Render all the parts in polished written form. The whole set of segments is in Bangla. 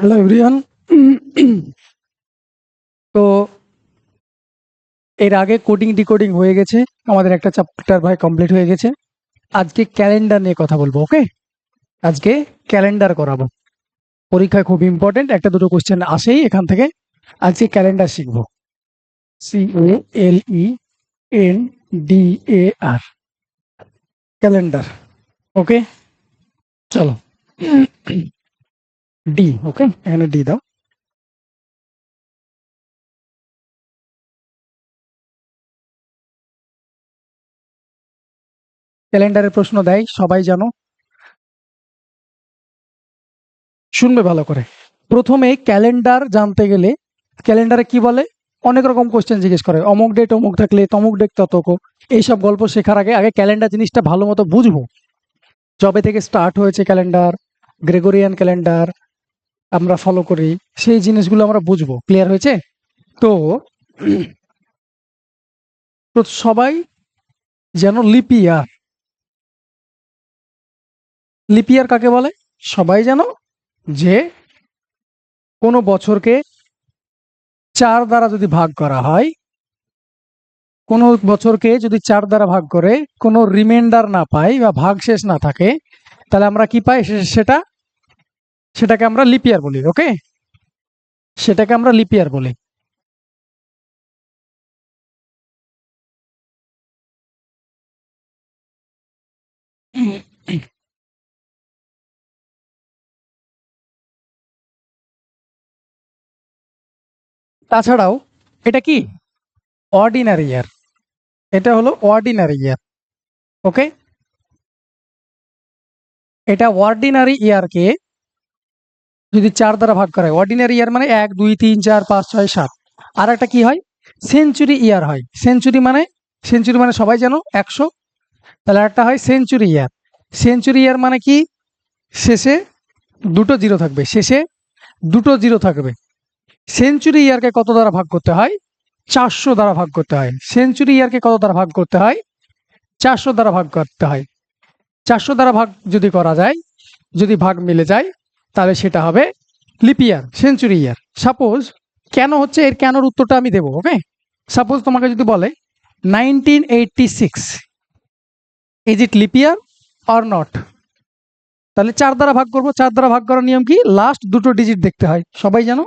Hello everyone. তো এর আগে কোডিং ডিকোডিং হয়ে গেছে, আমাদের একটা চ্যাপ্টার ভাই কমপ্লিট হয়ে গেছে। আজকে ক্যালেন্ডার নিয়ে কথা বলবো। ওকে, আজকে ক্যালেন্ডার করাবো। পরীক্ষায় খুব ইম্পর্টেন্ট, একটা দুটো কোশ্চেন আসেই এখান থেকে। আজকে ক্যালেন্ডার শিখবো। CALENDAR, calendar. ওকে, চলো। ডি, ওকে, এখানে ডি দাও। ক্যালেন্ডারের প্রশ্ন দেয়, সবাই জানো, শুনবে ভালো করে। প্রথমে ক্যালেন্ডার জানতে গেলে ক্যালেন্ডারে কি বলে, অনেক রকম কোশ্চেন জিজ্ঞেস করে, অমুক ডেট অমুক থাকলে তমুক ডেট ততক। এইসব গল্প শেখার আগে আগে ক্যালেন্ডার জিনিসটা ভালো মতো বুঝবো। যবে থেকে স্টার্ট হয়েছে ক্যালেন্ডার, গ্রেগরিয়ান ক্যালেন্ডার আমরা ফলো করি, সেই জিনিসগুলো আমরা বুঝবো। ক্লিয়ার হয়েছে? তো তো সবাই যেন লিপিয়ার, লিপিয়ার কাকে বলে সবাই জানো, যে কোনো বছরকে 4 দ্বারা যদি ভাগ করা হয়, কোনো বছরকে যদি 4 দ্বারা ভাগ করে কোনো রিমাইন্ডার না পাই বা ভাগশেষ না থাকে, তাহলে আমরা কি পাই? সেটাকে আমরা লিপিয়ার বলি। ওকে, সেটাকে আমরা লিপিয়ার বলি। তাছাড়াও এটা কি অর্ডিনারি ইয়ার, এটা হলো অর্ডিনারি ইয়ার। ওকে, এটা অর্ডিনারি ইয়ারকে যদি 4 দ্বারা ভাগ করা হয়, অর্ডিনারি ইয়ার মানে 1 2 3 4 5 6 7। আর একটা কি হয়? সেঞ্চুরি ইয়ার হয়। সেঞ্চুরি মানে সবাই জানো 100। তাহলে একটা হয় সেঞ্চুরি ইয়ার। সেঞ্চুরি ইয়ার মানে কি? শেষে দুটো জিরো থাকবে, শেষে দুটো জিরো থাকবে। সেঞ্চুরি ইয়ারকে কত দ্বারা ভাগ করতে হয়? 400 দ্বারা ভাগ করতে হয়। সেঞ্চুরি ইয়ারকে কত দ্বারা ভাগ করতে হয়? 400 দ্বারা ভাগ করতে হয়। 400 দ্বারা ভাগ যদি করা যায়, যদি ভাগ মিলে যায়, তাহলে সেটা হবে লিপ ইয়ার, সেঞ্চুরি ইয়ার। সাপোজ, কেন হচ্ছে এর কেনর উত্তরটা আমি দেবো। ওকে, সাপোজ তোমাকে যদি বলে 1986, is it lip year or not? তাহলে 4 দ্বারা ভাগ করবো। 4 দ্বারা ভাগ করার নিয়ম কি? লাস্ট দুটো ডিজিট দেখতে হয়, সবাই জানো।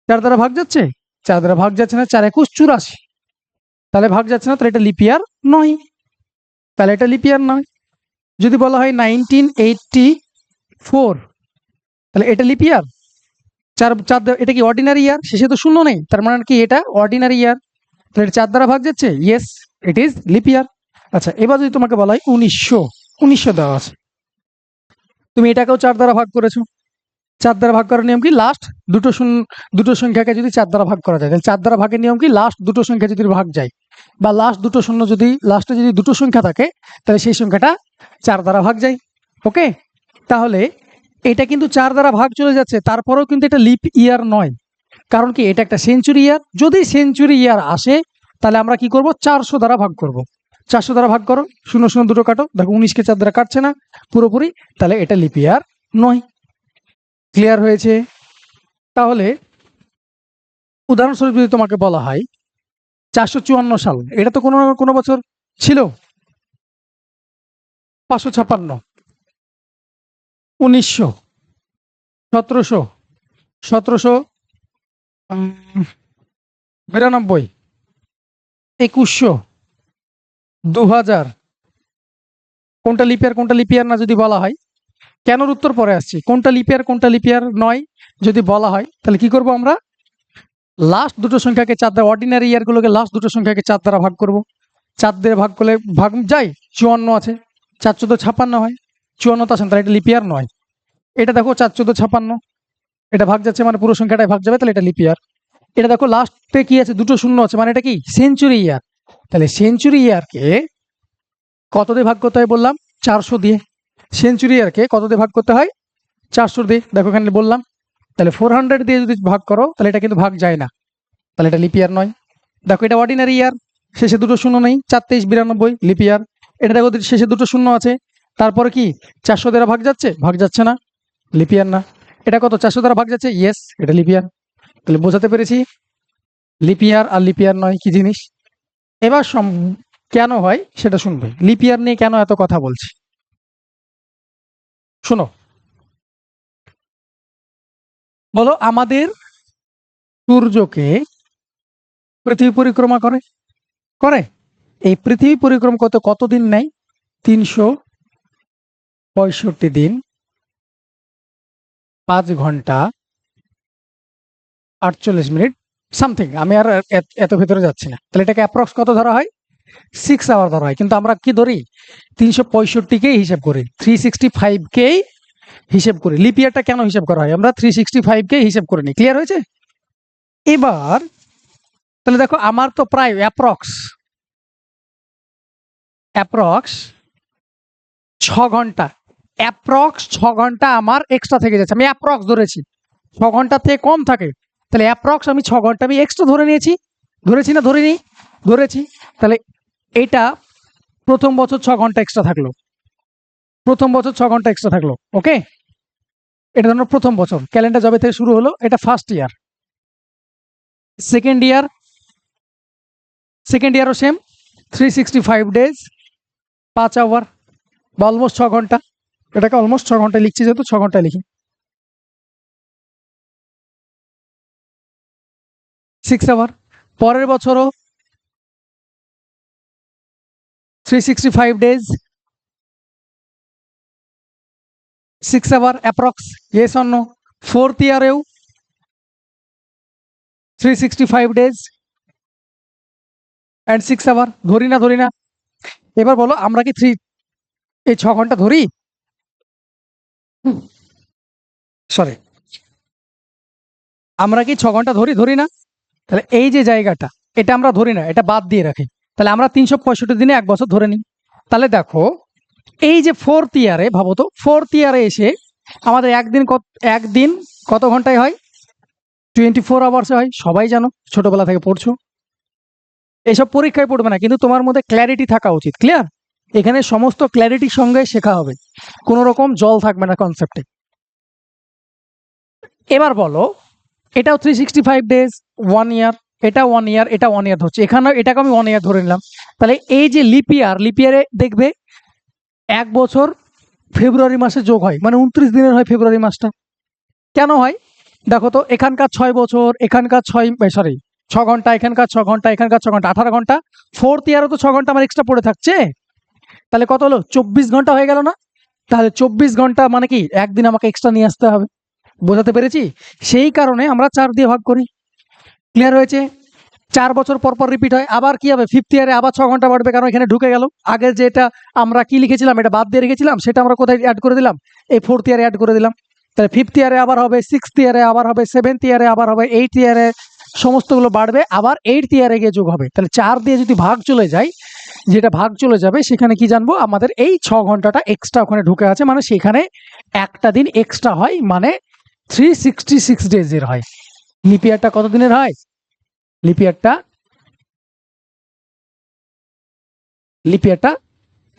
4 দ্বারা ভাগ যাচ্ছে? 4 দ্বারা ভাগ যাচ্ছে না, 4 একুশ 84, তাহলে ভাগ যাচ্ছে না, তাহলে এটা লিপ ইয়ার নয়। তাহলে এটা লিপ ইয়ার নয়। যদি বলা হয় 1984, তাহলে এটা লিপ ইয়ার। চার চার এটা কি অর্ডিনারি ইয়ার? শেষে তো শূন্য নেই, তার মানে কি এটা অর্ডিনারি ইয়ার। তাহলে এটা 4 দ্বারা ভাগ যাচ্ছে, ইয়েস, ইট ইজ লিপ ইয়ার। আচ্ছা, এবার যদি তোমাকে বলা হয় 1900 দেওয়া আছে, তুমি এটাকেও 4 দ্বারা ভাগ করেছো। 4 দ্বারা ভাগ করার নিয়ম কি? লাস্ট দুটো সংখ্যাকে যদি 4 দ্বারা ভাগ করা যায়, তাহলে 4 দ্বারা ভাগের নিয়ম কি? লাস্ট দুটো সংখ্যা যদি ভাগ যায়, বা লাস্ট দুটো শূন্য যদি লাস্টে যদি দুটো সংখ্যা থাকে, তাহলে সেই সংখ্যাটা 4 দ্বারা ভাগ যায়। ওকে, তাহলে এটা কিন্তু 4 দ্বারা ভাগ চলে যাচ্ছে, তারপরেও কিন্তু এটা লিপ ইয়ার নয়। কারণ কি? এটা একটা সেঞ্চুরি ইয়ার। যদি সেঞ্চুরি ইয়ার আসে, তাহলে আমরা কি করব? 400 দ্বারা ভাগ করব। 400 দ্বারা ভাগ করো, শূন্য শূন্য দুটো কাটো, দেখো 19কে 4 দ্বারা কাটছে না পুরোপুরি, তাহলে এটা লিপ ইয়ার নয়। ক্লিয়ার হয়েছে? তাহলে উদাহরণস্বরূপ যদি তোমাকে বলা হয় 454 সাল, এটা তো কোনো কোনো বছর ছিল। 556, 1900, 1700, 1792, 2100, 2000, কোনটা লিপিয়ার কোনটা লিপিয়ার না যদি বলা হয়, কেনর উত্তর পরে আসছি, কোনটা লিপিয়ার কোনটা লিপিয়ার নয় যদি বলা হয়, তাহলে কি করব আমরা? লাস্ট দুটো সংখ্যাকে 4 দ্বারা, অর্ডিনারি ইয়ারগুলোকে লাস্ট দুটো সংখ্যাকে 4 দ্বারা ভাগ করব। 4 দিয়ে ভাগ করলে ভাগ যায়, 54 আছে, 4 14 56 হয়, 54 তো আসেন, তাহলে এটা লিপিয়ার নয়। এটা দেখো 4 14 56, এটা ভাগ যাচ্ছে মানে পুরো সংখ্যাটাই ভাগ যাবে, তাহলে এটা লিপিয়ার। এটা দেখো লাস্টে কি আছে? দুটো শূন্য আছে, মানে এটা কি? সেঞ্চুরি ইয়ার। তাহলে সেঞ্চুরি ইয়ারকে কত দিয়ে ভাগ করতে হয় বললাম? 400 দিয়ে। সেঞ্চুরি ইয়ারকে কত দিয়ে ভাগ করতে হয়? 400 দিয়ে। দেখো এখানে বললাম, তাহলে 400 দিয়ে যদি ভাগ করো, তাহলে এটা কিন্তু ভাগ যায় না, তাহলে এটা লিপ ইয়ার নয়। দেখো এটা অর্ডিনারি ইয়ার, শেষে দুটো শূন্য নেই, 4 23 92, লিপ ইয়ার। এটা দেখো শেষে দুটো শূন্য আছে, তারপরে কি 400 দ্বারা ভাগ যাচ্ছে? ভাগ যাচ্ছে না, লিপ ইয়ার না। এটা কত 400 দ্বারা ভাগ যাচ্ছে, ইয়েস এটা লিপ ইয়ার। তাহলে বোঝাতে পেরেছি লিপ ইয়ার আর লিপ ইয়ার নয় কি জিনিস। এবার কেন হয় সেটা শুনবে, লিপ ইয়ার নিয়ে কেন এত কথা বলছি শোনো। বলো আমাদের সূর্যকে পৃথিবী পরিক্রমা করে করে এই পৃথিবী পরিক্রমা করতে কতদিন নেয়? 365 দিন 5 ঘন্টা 48 মিনিট সামথিং, আমি আর এত ভেতরে যাচ্ছি না। তাহলে এটাকে অ্যাপ্রক্স কত ধরা হয়? 6 আওয়ার ধরা হয়। কিন্তু আমরা কি ধরি 365কেই হিসেব করি, 365কেই হিসেব করি। লিপ ইয়ারটা কেন হিসেব করা হয়? আমরা 365কেই হিসেব করে নিই। ক্লিয়ার হয়েছে? এবার তাহলে দেখো আমার তো প্রায় অ্যাপ্রক্স 6 ঘন্টা, অ্যাপ্রক্স 6 ঘন্টা আমার এক্সট্রা থেকে যাচ্ছে। আমি অ্যাপ্রক্স ধরেছি, 6 ঘন্টা থেকে কম থাকে, তাহলে অ্যাপ্রক্স আমি 6 ঘন্টা আমি এক্সট্রা ধরে নিয়েছি। ধরেছি না ধরিনি? ধরেছি। তাহলে এটা প্রথম বছর 6 ঘন্টা এক্সট্রা থাকলো, প্রথম বছর 6 ঘন্টা এক্সট্রা থাকলো। ওকে, এটা ধরো প্রথম বছর, ক্যালেন্ডার যবে থেকে শুরু হলো, এটা ফার্স্ট ইয়ার। সেকেন্ড ইয়ারও সেম, 365 ডেজ 5 আওয়ার বা অলমোস্ট 6 ঘন্টা। এটাকে অলমোস্ট 6 ঘন্টা লিখছি, যেহেতু 6 ঘন্টা লিখি। 6 আওয়ার। পরের বছরও 365 days 6 hour approx, yes or no? Fourth ইয়ারেও 365 ডেজ অ্যান্ড 6 আওয়ার। ধরি না? এবার বলো আমরা কি এই 6 ঘন্টা ধরি? সরি, আমরা কি 6 ঘন্টা ধরি না? তাহলে এই যে জায়গাটা, এটা আমরা ধরি না, এটা বাদ দিয়ে রাখি। তাহলে আমরা 365 দিনে 1 বছর ধরে নিই। তাহলে দেখো এই যে ফোর্থ ইয়ারে, ভাবো তো ফোর্থ ইয়ারে এসে আমাদের একদিন কত ঘন্টায় হয়? 24 আওয়ার্সে হয়। সবাই জানো, ছোটবেলা থেকে পড়ছো। এসব পরীক্ষায় পড়বে না, কিন্তু তোমার মধ্যে ক্ল্যারিটি থাকা উচিত। ক্লিয়ার? এখানে সমস্ত ক্ল্যারিটির সঙ্গে শেখা হবে, কোনো রকম জল থাকবে না কনসেপ্টে। এবার বলো এটাও 365 ডেজ 1 ইয়ার, এটা 1 ইয়ার, এটা 1 ইয়ার ধরছি, এখানেও এটাকে আমি 1 ইয়ার ধরে নিলাম। তাহলে এই যে লিপ ইয়ারে দেখবে 1 বছর ফেব্রুয়ারি মাসে যোগ হয়, মানে 29 দিনের হয় ফেব্রুয়ারি মাসটা। কেন হয় দেখো তো, এখানকার 6 বছর, এখানকার 6 ঘন্টা, এখানকার 6 ঘন্টা, এখানকার 6 ঘন্টা, 18 ঘন্টা। ফোর্থ ইয়ারও তো 6 ঘন্টা আমার এক্সট্রা পড়ে থাকছে। তাহলে কত হলো? 24 ঘন্টা হয়ে গেল না? তাহলে 24 ঘন্টা মানে কি একদিন আমাকে এক্সট্রা নিয়ে আসতে হবে। বোঝাতে পেরেছি? সেই কারণে আমরা 4 দিয়ে ভাগ করি। ক্লিয়ার হয়েছে? 4 বছর পর পর রিপিট হয়। আবার কি হবে? ফিফথ ইয়ারে আবার 6 ঘন্টা বাড়বে, কারণ এখানে ঢুকে গেল। আগে যেটা আমরা কি লিখেছিলাম, এটা বাদ দিয়ে রেখেছিলাম, সেটা আমরা কোথায় অ্যাড করে দিলাম? এই ফোর্থ ইয়ারে অ্যাড করে দিলাম। তাহলে ফিফথ ইয়ারে আবার হবে, সিক্সথ ইয়ারে আবার হবে, সেভেন্থ ইয়ারে আবার হবে, এইথ ইয়ারে সমস্তগুলো বাড়বে, আবার এইথ ইয়ারে গিয়ে যোগ হবে। তাহলে 4 দিয়ে যদি ভাগ চলে যায়, যেটা ভাগ চলে যাবে সেখানে কি জানবো? আমাদের এই 6 ঘন্টাটা এক্সট্রা ওখানে ঢুকে আছে, মানে সেখানে একটা দিন এক্সট্রা হয়, মানে 366 ডেজের হয়। লিপ ইয়ারটা কত দিনের হয়? লিপ ইয়ারটা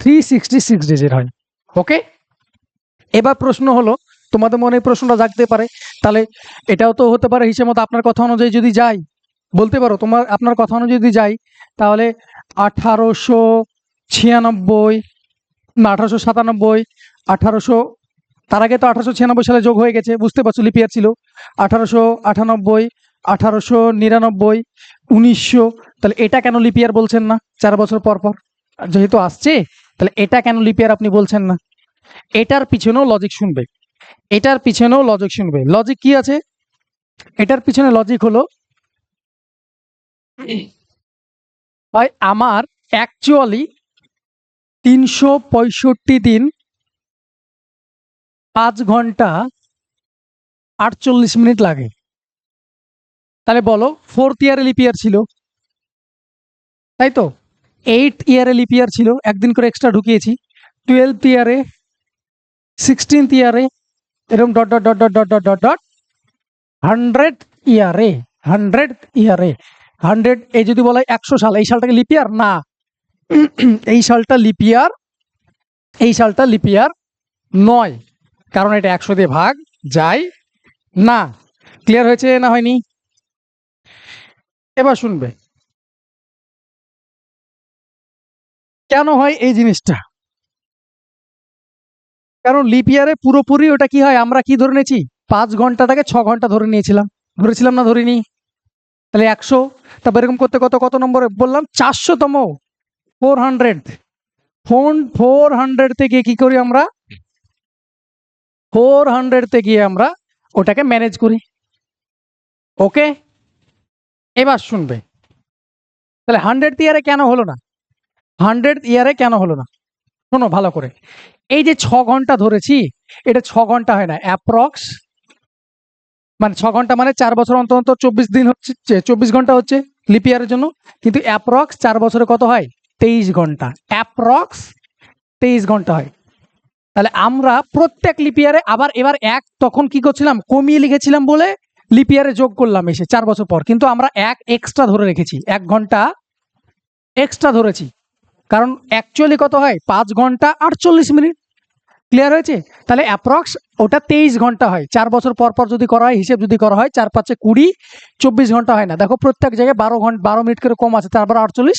366 ডেজের হয়। ওকে, এবার প্রশ্ন হলো, তোমাদের মনে প্রশ্নটা জাগতে পারে, তাহলে এটাও তো হতে পারে হিসেব মতো আপনার কথা অনুযায়ী যদি যাই, বলতে পারো আপনার কথা অনুযায়ী যদি যাই, তাহলে 1896 না 1897, 1800, তার আগে তো 1896 সালে যোগ হয়ে গেছে, বুঝতে পারছো লিপ ইয়ার ছিল। 1898, 1899, 1900। তাহলে এটা কেন লিপ ইয়ার বলছেন না? 4 বছর পর পর যেহেতু আসছে, তাহলে এটা কেন লিপ ইয়ার আপনি বলছেন না? এটার পিছনেও লজিক শুনবে, লজিক কি আছে? এটার পিছনে লজিক হলো, ভাই আমার অ্যাকচুয়ালি 365 দিন 5 ঘন্টা 48 মিনিট লাগে। তাহলে বলো ফোর্থ ইয়ারে লিপ ইয়ার ছিল, তাই তো? এইথ ইয়ারে লিপ ইয়ার ছিল, একদিন করে এক্সট্রা ঢুকিয়েছি। 12th ইয়ারে, 16th ইয়ারে, এরকম dot dot dot dot dot dot dot dot 100th ইয়ারে, 100 এই যদি বলা হয় 100 সাল, এই সালটাকে লিপ ইয়ার না? এই সালটা লিপ ইয়ার নয়, কারণ এটা 100 দিয়ে ভাগ যায় না। ক্লিয়ার হয়েছে না হয়নি? এবার শুনবে কেন হয় এই জিনিসটা। কারণ লিপ ইয়ারে পুরোপুরি ওটা কি হয়, আমরা কি ধরে নিয়েছি, 5 ঘন্টাটাকে 6 ঘন্টা ধরে নিয়েছিলাম, ধরেছিলাম না ধরিনি? তাহলে 100, তারপর এরকম করতে কত কত নম্বরে বললাম, 400তম, 400। 400 থেকে কি করি আমরা, 400 গিয়ে আমরা ওটাকে ম্যানেজ করি। ওকে, এবার শুনবে তাহলে 100th ইয়ারে কেন হলো না, 100th ইয়ারে কেন হলো না, শোনো ভালো করে। এই যে 6 ঘন্টা ধরেছি, এটা 6 ঘন্টা হয় না, অ্যাপ্রক্স মানে 6 ঘন্টা মানে 4 বছর অন্তর অন্তর 24 দিন হচ্ছে, 24 ঘন্টা হচ্ছে লিপ ইয়ারের জন্য। কিন্তু অ্যাপ্রক্স 4 বছরে কত হয়, 23 ঘন্টা, অ্যাপ্রক্স 23 ঘন্টা হয়। তাহলে আমরা প্রত্যেক লিপ ইয়ারে আবার এবার এক তখন কি করছিলাম, কমিয়ে লিখেছিলাম বলে লিপ ইয়ারে যোগ করলাম এসে 4 বছর পর, কিন্তু আমরা এক এক্সট্রা ধরে রেখেছি, 1 ঘন্টা এক্সট্রা ধরেছি। কারণ অ্যাকচুয়ালি কত হয়, 5 ঘন্টা 48 মিনিট। ক্লিয়ার হয়েছে? তাহলে অ্যাপ্রক্স ওটা 23 ঘন্টা হয়, 4 বছর পর পর যদি করা হয়, হিসেব যদি করা হয়, 4 5 20, 24 ঘন্টা হয় না। দেখো প্রত্যেক জায়গায় 12 ঘন্টা 12 মিনিট করে কম আছে, তারপর 48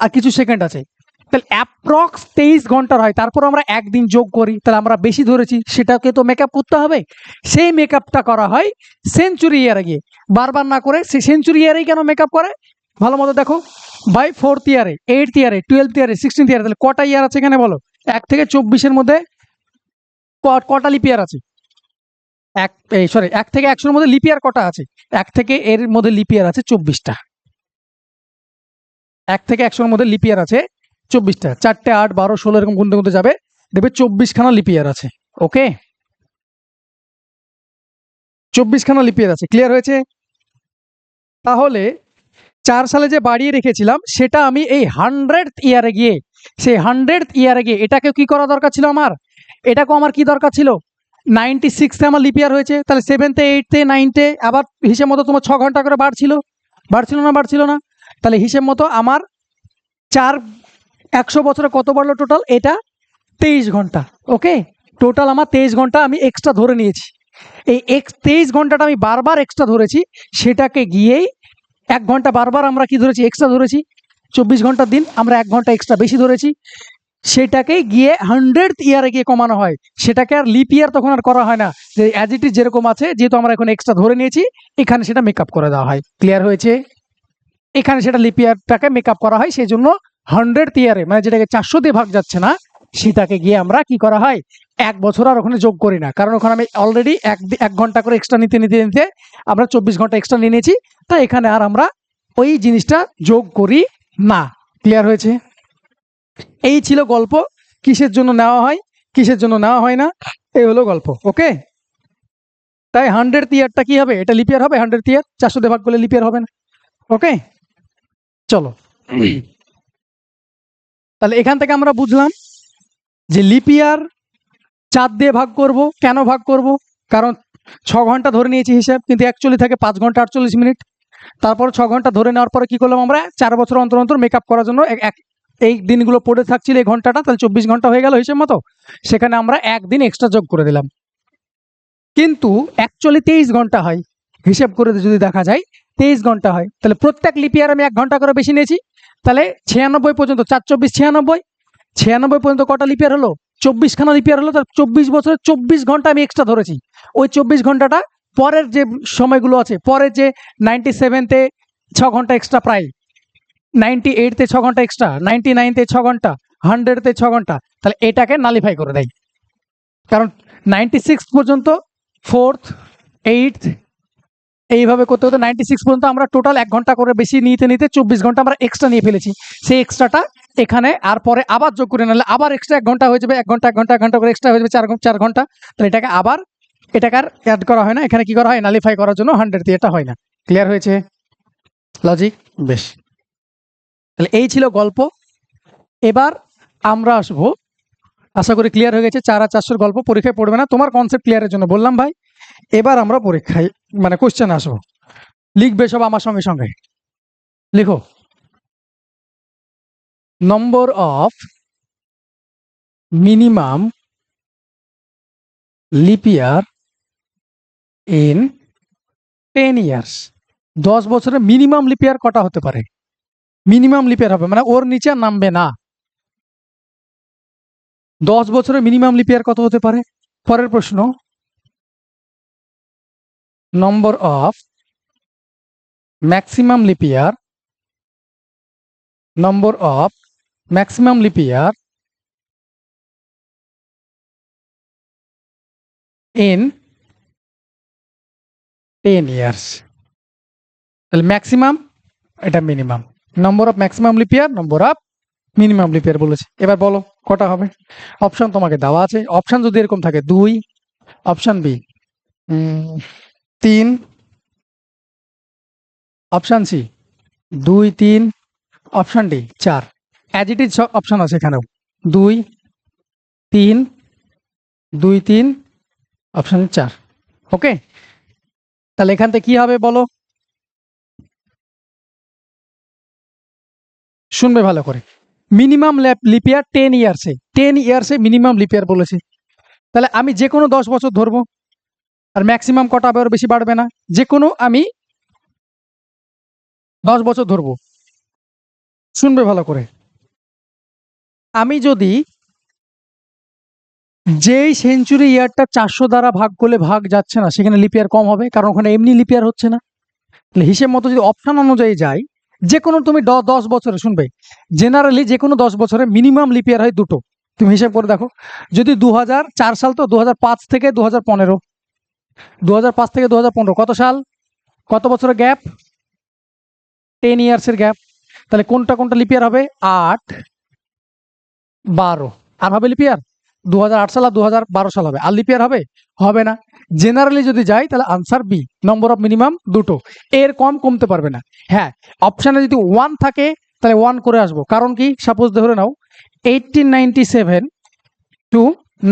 আর কিছু সেকেন্ড আছে। তাহলে অ্যাপ্রক্স 23 ঘন্টার হয়, তারপর আমরা একদিন যোগ করি, তাহলে আমরা বেশি ধরেছি, সেটাকে তো মেকআপ করতে হবে। সেই মেকআপটা করা হয় সেঞ্চুরি ইয়ারে গিয়ে, বারবার না করে। সে সেঞ্চুরি ইয়ারেই কেন মেকআপ করে, ভালো মতো দেখো ভাই। 4th ইয়ারে, 8th ইয়ারে, 12th ইয়ারে, 16th ইয়ারে, তাহলে কটা ইয়ার আছে এখানে বলো? 1 থেকে 24-এর মধ্যে কটা লিপ ইয়ার আছে? সরি, 1 থেকে 100-এর মধ্যে লিপ ইয়ার কটা আছে? 1 থেকে এর মধ্যে লিপ ইয়ার আছে 24টা। 1 থেকে 100-এর মধ্যে লিপ ইয়ার আছে 24টা। 4টে 8 12 16 এরকম গুনতে গুনতে যাবে, দেখবে 24খানা লিপ ইয়ার আছে। ওকে, 24খানা লিপ ইয়ার আছে। ক্লিয়ার হয়েছে? তাহলে 4 সালে যে বাড়িয়ে রেখেছিলাম, সেটা আমি এই 100th ইয়ারে গিয়ে, সেই 100th ইয়ারে গিয়ে এটাকে কি করা দরকার ছিল আমার, এটাকেও আমার কি দরকার ছিল, 96-এ আমার লিপ ইয়ার হয়েছে, তাহলে 7th 8th 9th আবার হিসেব মতো তোমার 6 ঘন্টা করে বাড়ছিল, বাড়ছিল না? তাহলে হিসেব মতো আমার 100 বছরে কত বাড়লো টোটাল, এটা 23 ঘন্টা। ওকে, টোটাল আমার 23 ঘন্টা আমি এক্সট্রা ধরে নিয়েছি। এই 23 ঘন্টাটা আমি বারবার এক্সট্রা ধরেছি, সেটাকে গিয়েই 1 ঘন্টা বারবার আমরা কি ধরেছি, এক্সট্রা ধরেছি। 24 ঘন্টার দিন আমরা 1 ঘন্টা এক্সট্রা বেশি ধরেছি, সেটাকে গিয়ে 100th ইয়ারে গিয়ে কমানো হয়। সেটাকে আর লিপ ইয়ার তখন আর করা হয় না, যে অ্যাজ ইট ইজ যেরকম আছে, যেহেতু আমরা এখন এক্সট্রা ধরে নিয়েছি, এখানে সেটা মেকআপ করে দেওয়া হয়। ক্লিয়ার হয়েছে? এখানে সেটা লিপ ইয়ারটাকে মেকআপ করা হয়, সেই জন্য 100th ইয়ারে মানে যেটাকে 400 দিয়ে ভাগ যাচ্ছে না, সেটাকে গিয়ে আমরা কি করা হয়, 1 বছর আর ওখানে যোগ করি না। কারণ ওখানে আমি অলরেডি 1 ঘন্টা করে এক্সট্রা নিতে নিতে নিতে আমরা 24 ঘন্টা এক্সট্রা নিয়ে নিয়েছি, তাই এখানে আর আমরা ওই জিনিসটা যোগ করি না। ক্লিয়ার হয়েছে? এই ছিল গল্প, কিসের জন্য নেওয়া হয় কিসের জন্য নেওয়া হয় না, এই হলো গল্প। ওকে, তাই 100th ইয়ারটা কি হবে, এটা লিপ ইয়ার হবে। 100th ইয়ার 400 দিয়ে ভাগ করলে লিপ ইয়ার হবে না। ওকে, চলো। তাহলে এখান থেকে আমরা বুঝলাম যে লিপ ইয়ার 4 দিয়ে ভাগ করব। কেন ভাগ করব? কারণ 6 ঘন্টা ধরে নিয়েছি হিসাব, কিন্তু অ্যাকচুয়ালি থাকে 5 ঘন্টা 48 মিনিট। তারপর 6 ঘন্টা ধরে নেওয়ার পরে কি করলাম আমরা, 4 বছর অন্তর অন্তর মেকআপ করার জন্য এই দিনগুলো পড়ে থাকছিল এই ঘন্টাটা, তাহলে 24 ঘন্টা হয়ে গেল হিসেব মতো। সেখানে আমরা একদিন এক্সট্রা যোগ করে দিলাম, কিন্তু অ্যাকচুয়ালি 23 ঘন্টা হয়। হিসেব করে যদি দেখা যায় 23 ঘন্টা হয়, তাহলে প্রত্যেক লিপ ইয়ার আমি 1 ঘন্টা করে বেশি নিয়েছি। তাহলে 96 পর্যন্ত, 4 24 96, 96 পর্যন্ত কটা লিপ ইয়ার হলো, 24খানা লিপ ইয়ার হলো। তাহলে 24 বছরে 24 ঘন্টা আমি এক্সট্রা ধরেছি। ওই 24 ঘন্টাটা পরের যে সময়গুলো আছে, পরের যে 97-তে 6 ঘন্টা এক্সট্রা, প্রায় 98-তে 6 ঘন্টা এক্সট্রা, 99-তে 6 ঘন্টা, 100-তে 6 ঘন্টা, তাহলে এটাকে নালিফাই করে দেয়। কারণ 96 পর্যন্ত, 4th 8th এইভাবে করতে হতে 96 পর্যন্ত আমরা টোটাল 1 ঘন্টা করে বেশি নিতে নিতে 24 ঘন্টা আমরা এক্সট্রা নিয়ে ফেলেছি। সেই এক্সট্রাটা এখানে আর পরে আবার যোগ করে নিলে আবার এক্সট্রা 1 ঘন্টা হয়ে যাবে, 1 ঘন্টা 1 ঘন্টা 1 ঘন্টা করে এক্সট্রা হয়ে যাবে 4 ঘন্টা। তাহলে এটাকে আবার এটাকে আর অ্যাড করা হয় না, এখানে কি করা হয়, নালিফাই করার জন্য 100 দিয়ে, এটা হয় না। ক্লিয়ার হয়েছে? লজিক বেশ। তাহলে এই ছিল গল্প। এবার আমরা আসবো, আশা করি ক্লিয়ার হয়ে গেছে। 4 আর 400 গল্প পরীক্ষায় পড়বে না, তোমার কনসেপ্ট ক্লিয়ারের জন্য বললাম ভাই। এবার আমরা পরীক্ষায় মানে কোশ্চেন আসবো, লিখবে সব আমার সঙ্গে সঙ্গে। লিখো, নম্বর of minimum leap year in 10 years. 10 বছরে মিনিমাম লিপ ইয়ার কটা হতে পারে? মিনিমাম লিপ ইয়ার হবে মানে ওর নিচে আর নামবে না। 10 বছরে মিনিমাম লিপ ইয়ার কত হতে পারে? পরের প্রশ্ন, number of maximum lip year, number of maximum lip year in 10 years. তাহলে ম্যাক্সিমাম, এটা minimum. Number of maximum lip year, number of minimum leap year বলেছে। এবার বলো কটা হবে? অপশন তোমাকে দেওয়া আছে। অপশন যদি এরকম থাকে 2, option B 3, option C 2 3, option D 4। As it is option আছে এখানেও 2 3 2 3, অপশন 4। ওকে, তাহলে এখান থেকে কি হবে বলো? শুনবে ভালো করে। মিনিমাম লিপ ইয়ার 10 ইয়ার্সে, 10 ইয়ার্সে মিনিমাম লিপ ইয়ার বলেছে। তাহলে আমি যে কোনো 10 বছর ধরবো, আর ম্যাক্সিমাম কটা হবে? ওর বেশি বাড়বে না। যে কোনো আমি 10 বছর ধরবো। শুনবে ভালো করে। আমি যদি যেই সেঞ্চুরি ইয়ারটা 400 দ্বারা ভাগ করলে ভাগ যাচ্ছে না, সেখানে লিপ ইয়ার কম হবে, কারণ ওখানে এমনি লিপ ইয়ার হচ্ছে না। তাহলে হিসেব মতো যদি অপশন অনুযায়ী যাই, যে কোনো তুমি 10 বছরে, শুনবে, জেনারেলি যে কোনো 10 বছরে মিনিমাম লিপ ইয়ার হয় দুটো। তুমি হিসাব করে দেখো, যদি 2004 সাল, তো 2005 থেকে 2015, 2005 থেকে 2015 কত সাল? কত বছরের গ্যাপ? 10 ইয়ার্সের গ্যাপ। তাহলে কোনটা কোনটা লিপ ইয়ার হবে? 8 12। আর হবে লিপ ইয়ার 2008 সাল আর 2012 সাল হবে। আর লিপ ইয়ার হবে? হবে না। জেনারেলি যদি যাই তাহলে answer B, number of minimum দুটো, এর কম কমতে পারবে না। হ্যাঁ, অপশানে যদি 1 থাকে তাহলে 1 করে আসবো। কারণ কি? সাপোজ ধরে নাও 1897 টু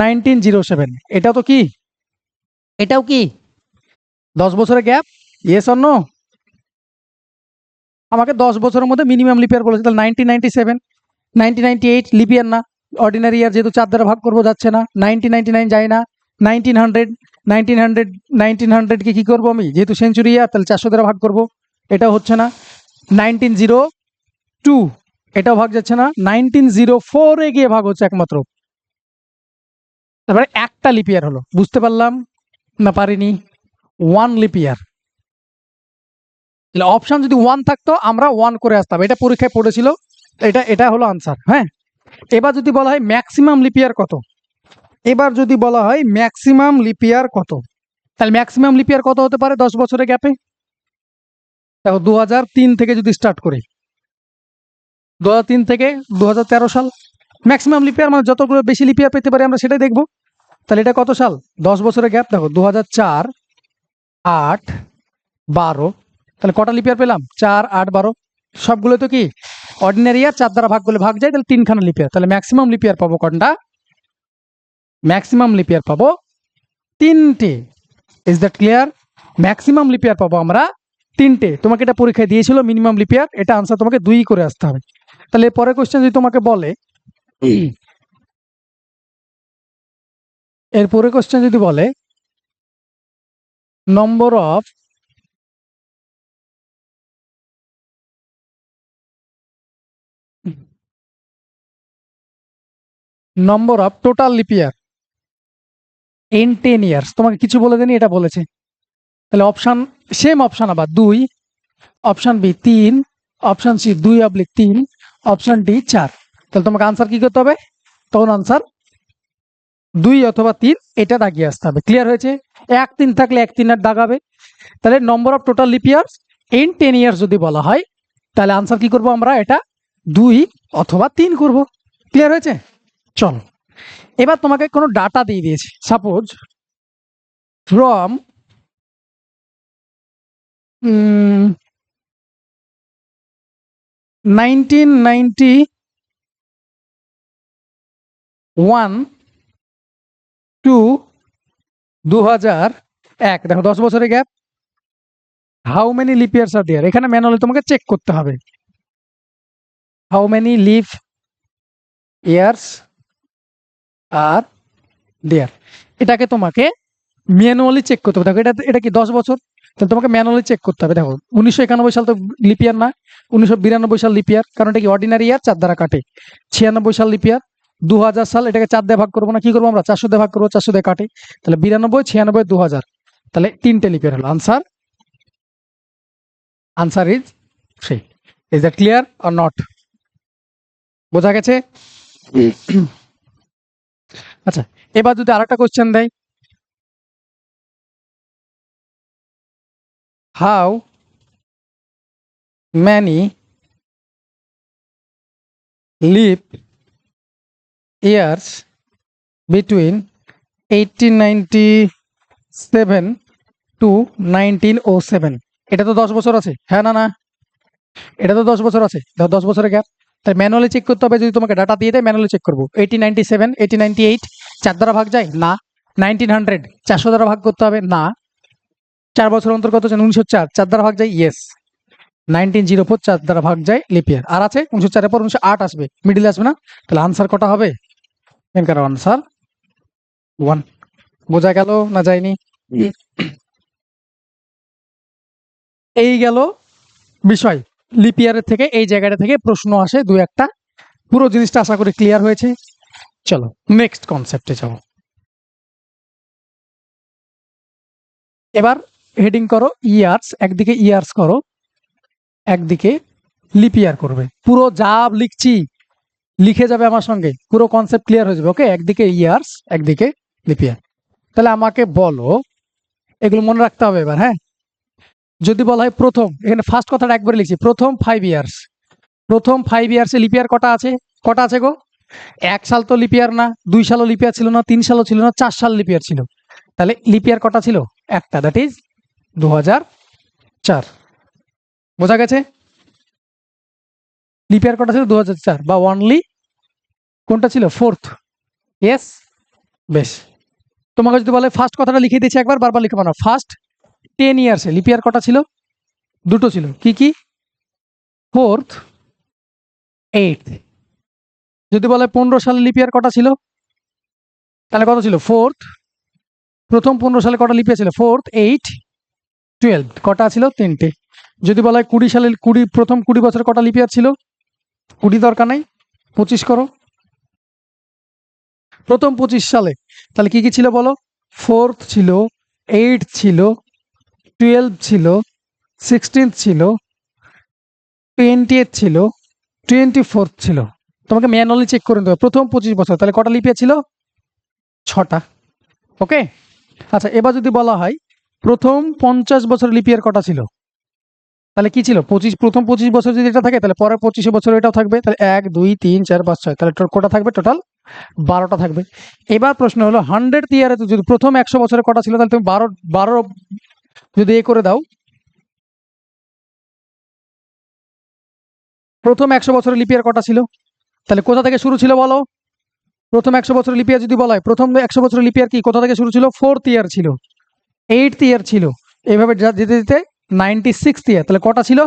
1907, এটাও তো কি, এটাও কি 10 বছরের গ্যাপ? Yes or no? আমাকে 10 বছরের মধ্যে মিনিমাম লিপ ইয়ার বলেছে। তাহলে 1997, 1998 লিপ ইয়ার না, অর্ডিনারি ইয়ার, যেহেতু 4 দ্বারা ভাগ করবো যাচ্ছে না। 1999 যায় না। 1900, 1900, 1900 কে কি করবো আমি? যেহেতু সেঞ্চুরি ইয়ার, তাহলে 400 দ্বারা ভাগ করবো, এটাও হচ্ছে না। 1902, এটাও ভাগ যাচ্ছে না। 1904 এ গিয়ে ভাগ হচ্ছে একমাত্র। তারপরে একটা লিপ ইয়ার হলো। বুঝতে পারলাম না পারিনি? 1 লিপ ইয়ার। তাহলে অপশন যদি 1 থাকতো আমরা 1 করে আসতাম। এটা পরীক্ষায় পড়েছিল। এটা হলো আনসার। হ্যাঁ, এবার যদি বলা হয় ম্যাক্সিমাম লিপ ইয়ার কত, এবার যদি বলা হয় ম্যাক্সিমাম লিপ ইয়ার কত, তাহলে ম্যাক্সিমাম লিপ ইয়ার কত হতে পারে 10 বছরের গ্যাপে? দেখো 2003 থেকে যদি স্টার্ট করি, 2003 থেকে 2013 সাল ম্যাক্সিমাম লিপ ইয়ার, মানে যতগুলো বেশি লিপ ইয়ার পেতে পারি আমরা সেটাই দেখবো। তাহলে এটা কত সাল? 10 বছরের গ্যাপ। দেখো 2004, 8, 12, তাহলে কটা লিপ ইয়ার পেলাম? 4, 8, 12। সবগুলো তো কি অর্ডিনারি ইয়ার, 4 দ্বারা ভাগ করলে ভাগ যায়, তাহলে 3খানা লিপ ইয়ার। তাহলে ম্যাক্সিমাম লিপ ইয়ার পাবো কোনটা? ম্যাক্সিমাম লিপ ইয়ার পাবো 3টে। Is that clear? Maximum lip ইয়ার পাবো আমরা 3টে। তোমাকে এটা পরীক্ষায় দিয়েছিল মিনিমাম লিপ ইয়ার, এটা আনসার তোমাকে 2 করে আসতে হবে। তাহলে পরের কোশ্চেন যদি তোমাকে বলে, এর পরের কোশ্চেন যদি বলে নম্বর of total lip year in 10 years, তোমাকে কিছু বলে দেনি, এটা বলেছে। তাহলে অপশন, সেম অপশন আবার 2, option B 3, option C 2/3, option D 4। তাহলে তোমাকে আনসার কি করতে হবে? তখন আনসার 2 অথবা 3 এটা দাগিয়ে আসতে হবে। ক্লিয়ার হয়েছে? 1 3 থাকলে 1 3 আর দাগাবে। তাহলে number of total leap years in 10 years যদি বলা হয়, তাহলে আনসার কি করব আমরা? এটা 2 অথবা 3 করব। ক্লিয়ার হয়েছে? চল, এবার তোমাকে কোনো ডাটা দিয়ে দিয়েছে। সাপোজ ফ্রম 1991 টু 2001, দেখো 10 বছরের gap. How many leap years are there? এখানে ম্যানুয়ালি তোমাকে চেক করতে হবে how many leap years are there. এটাকে তোমাকে ম্যানুয়ালি চেক করতে হবে। দেখো এটা কি 10 বছর, তাহলে তোমাকে ম্যানুয়ালি চেক করতে হবে। দেখো 1991 সাল তো লিপিয়ার না, 1992 সাল লিপিয়ার, কারণ এটা কি অর্ডিনারি ইয়ার, 4 দ্বারা কাটে। 96 সাল লিপিয়ার, 2000 সাল, এটাকে 4 দিয়ে ভাগ করবো না, কি করবো আমরা 400 দিয়ে ভাগ করবো, 400 দিয়ে কাটে, তাহলে 92, 96, 2000, তাহলে 3টে লিপিয়ার হলো answer. Answer is 3। Is that clear or not? বোঝা গেছে? আচ্ছা, এবার যদি আরেকটা কোশ্চেন দেয়, how many leap years between 1897 to 1907? এটা তো 10 বছর আছে, হ্যাঁ না না? এটা তো 10 বছর আছে, 10 বছরের গ্যাপ। তাই ম্যানুয়ালি চেক করতে হবে। যদি তোমাকে ডাটা দিয়ে দেয় ম্যানুয়ালি চেক করবো। 1897, 1898 4 দ্বারা ভাগ যায় না। 1900 400 দ্বারা ভাগ করতে হবে না। 4 বছর অন্তর কত? 1904 4 দ্বারা ভাগ যায়, ইয়েস। 1904 4 দ্বারা ভাগ যায়, লিপিয়ার। আর আছে 1904 এর পর 1908 আসবে, মিডিলে আসবে না। তাহলে আনসার কটা হবে? এখানকার আনসার 1। বোঝা গেল না যায়নি? এই গেল বিষয়। লিপিয়ারের থেকে এই জায়গাটা থেকে প্রশ্ন আসে 2-1টা। পুরো জিনিসটা আশা করি ক্লিয়ার হয়েছে। চলো নেক্সট কনসেপ্টে যাও। এবার হেডিং করো ইয়ার্স, একদিকে ইয়ার্স করো, একদিকে লিপিয়ার করবে। পুরো যা লিখছি লিখে যাবে আমার সঙ্গে, পুরো কনসেপ্ট ক্লিয়ার হয়ে যাবে। ওকে, একদিকে ইয়ার্স, একদিকে লিপিয়ার। তাহলে আমাকে বলো, এগুলো মনে রাখতে হবে এবার। হ্যাঁ, যদি বলা হয় প্রথম, এখানে ফার্স্ট কথাটা একবারে লিখছি, প্রথম 5 ইয়ার্স। প্রথম 5 ইয়ার্সে লিপিয়ার কটা আছে? কটা আছে গো? 1 সাল তো লিপিয়ার না, 2 সালও লিপিয়ার ছিল না, 3 সালও ছিল না, 4 সাল লিপিয়ার ছিল। তাহলে লিপিয়ার কটা ছিল? একটা, দ্যাট ইজ 2004। বোঝা গেছে? লিপিয়ার কটা ছিল? 2004, বা অনলি কোনটা ছিল? 4th। ইয়েস, বেশ। তোমাকে যদি বলে ফার্স্ট কথাটা লিখে দিয়েছি একবার, বারবার লিখে বানাও। ফার্স্ট 10 ইয়ার্সে লিপিয়ার কটা ছিল? দুটো ছিল। কি কি? 4th, 8th। যদি বলে 15 সালে লিপিয়ার কটা ছিল? তাহলে কত ছিল? 4th। প্রথম 15 সালে কটা লিপিয়ার ছিল? 4th, 8, 12। কটা ছিল? 3টে। যদি বলা হয় 20 সালে, প্রথম 20 বছরে কটা লিপিয়ার ছিল? 20 দরকার নাই, 25 করো। প্রথম 25 সালে তাহলে কি কি ছিল বলো? 4th ছিল, 8th ছিল, 12 ছিল, 16th ছিল, 20th ছিল, 24th ছিল। তোমাকে ম্যানুয়ালি চেক করে দেবে। প্রথম 25 বছর, তাহলে কটা লিপিয়ার ছিল? 6টা। ওকে, আচ্ছা, এবার যদি বলা হয় প্রথম 50 বছর লিপিয়ার কটা ছিল? তাহলে কি ছিল? 25। প্রথম 25 বছর যদি এটা থাকে, তাহলে পরের 25 বছর এটাও থাকবে। তাহলে 1 2 3 4 5 6, তাহলে কটা থাকবে? টোটাল 12টা থাকবে। এবার প্রশ্ন হলো 100th ইয়ারে যদি প্রথম 100 বছরে কটা ছিল, তাহলে তুমি 12 যদি এ করে দাও, প্রথম 100 বছরে লিপিয়ার কটা ছিল? তাহলে কোথা থেকে শুরু ছিল বলো? প্রথম 100 বছরের লিপিয়ার যদি বলা হয়, প্রথম 100 বছরের লিপিয়ার কি কোথা থেকে শুরু ছিল? 4th ইয়ার ছিল, 8th ইয়ার ছিল, এইভাবে যেতে যেতে 96th ইয়ার। তাহলে কটা ছিল?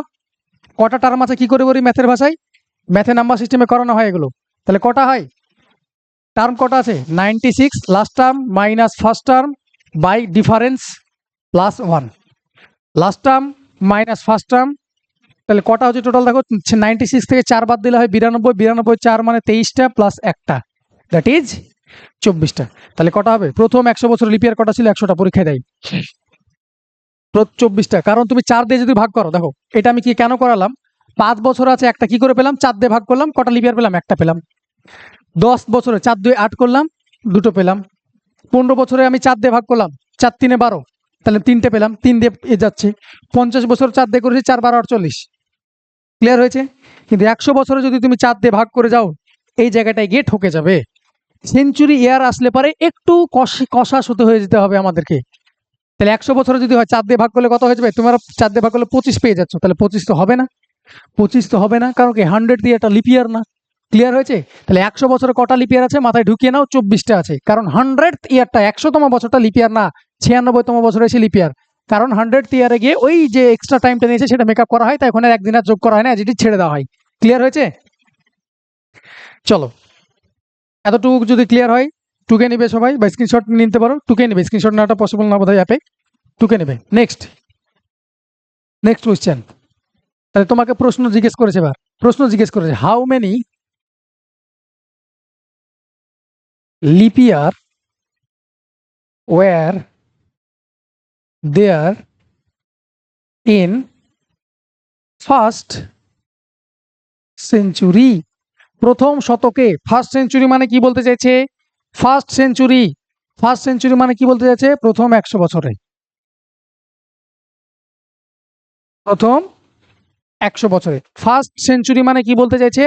কটা টার্ম আছে কি করে বলি ম্যাথের ভাষায়? ম্যাথে নাম্বার সিস্টেমে করানো হয় এগুলো। তাহলে কটা হয়? টার্ম কটা আছে? 96 last term minus first term by difference plus 1। Last term minus first term, তাহলে কটা হচ্ছে টোটাল? দেখো 96 থেকে 4 বাদ দিলে হয় 92, 92 4 মানে 23টা প্লাস একটা, দ্যাট ইজ 24টা। তাহলে কটা হবে? প্রথম 100 বছর লিপিয়ার কটা ছিল? 100টা। পরীক্ষায় দেয় 24টা, কারণ তুমি 4 দিয়ে যদি ভাগ করো। দেখো এটা আমি কি কেন করালাম? 5 বছর আছে, একটা কি করে পেলাম? 4 দিয়ে ভাগ করলাম, কটা লিপিয়ার পেলাম? একটা পেলাম। 10 বছরে 4 2 8 করলাম, দুটো পেলাম। 15 বছরে আমি 4 দিয়ে ভাগ করলাম, 4 3 12, তাহলে 3টে পেলাম, 3 দিয়ে এ যাচ্ছে। 50 বছর 4 দিয়ে করেছি, 4 12 48। ক্লিয়ার হয়েছে? কিন্তু 100 বছরে যদি তুমি 4 দিয়ে ভাগ করে যাও, এই জায়গাটায় গিয়ে ঠকে যাবে। সেঞ্চুরি ইয়ার আসলে পরে একটু কষাস হতে হয়ে যেতে হবে আমাদেরকে। তাহলে 100 বছরে যদি হয় 4 দিয়ে ভাগ করলে কত হয়ে যাবে? তোমার 4 দিয়ে ভাগ করলে 25 পেয়ে যাচ্ছ। তাহলে 25 তো হবে না, 25 তো হবে না, কারণ কি 100 দিয়ে এটা লিপিয়ার না। ক্লিয়ার হয়েছে? তাহলে 100 বছরে কটা লিপিয়ার আছে মাথায় ঢুকিয়ে নাও? 24টা আছে। কারণ 100th ইয়ারটা, 100তম বছরটা লিপিয়ার না, 96তম বছরে এসে লিপিয়ার। কারণ 100th ইয়ারে গিয়ে ওই যে এক্সট্রা টাইমটা নিয়েছে সেটা মেকআপ করা হয়, তাই ওখানে একদিন আর যোগ করা হয় না, যেটি ছেড়ে দেওয়া হয়। ক্লিয়ার হয়েছে? চলো, এতটুকু যদি ক্লিয়ার হয় টুকে নেবে সবাই, বা স্ক্রিনশট নিতে পারো, টুকে নেবে, স্ক্রিনশট নেওয়াটা পসিবল না বোধহয় অ্যাপে, টুকে নেবে। Next question. তাহলে তোমাকে প্রশ্ন জিজ্ঞেস করেছে, এবার প্রশ্ন জিজ্ঞেস করেছে, how many leap year were there in first century. প্রথম শতকে, ফার্স্ট সেঞ্চুরি মানে কি বলতে চাইছে? ফার্স্ট সেঞ্চুরি, ফার্স্ট সেঞ্চুরি মানে কি বলতে চাইছে? প্রথম 100 বছরে, প্রথম 100 বছরে। ফার্স্ট সেঞ্চুরি মানে কি বলতে চাইছে?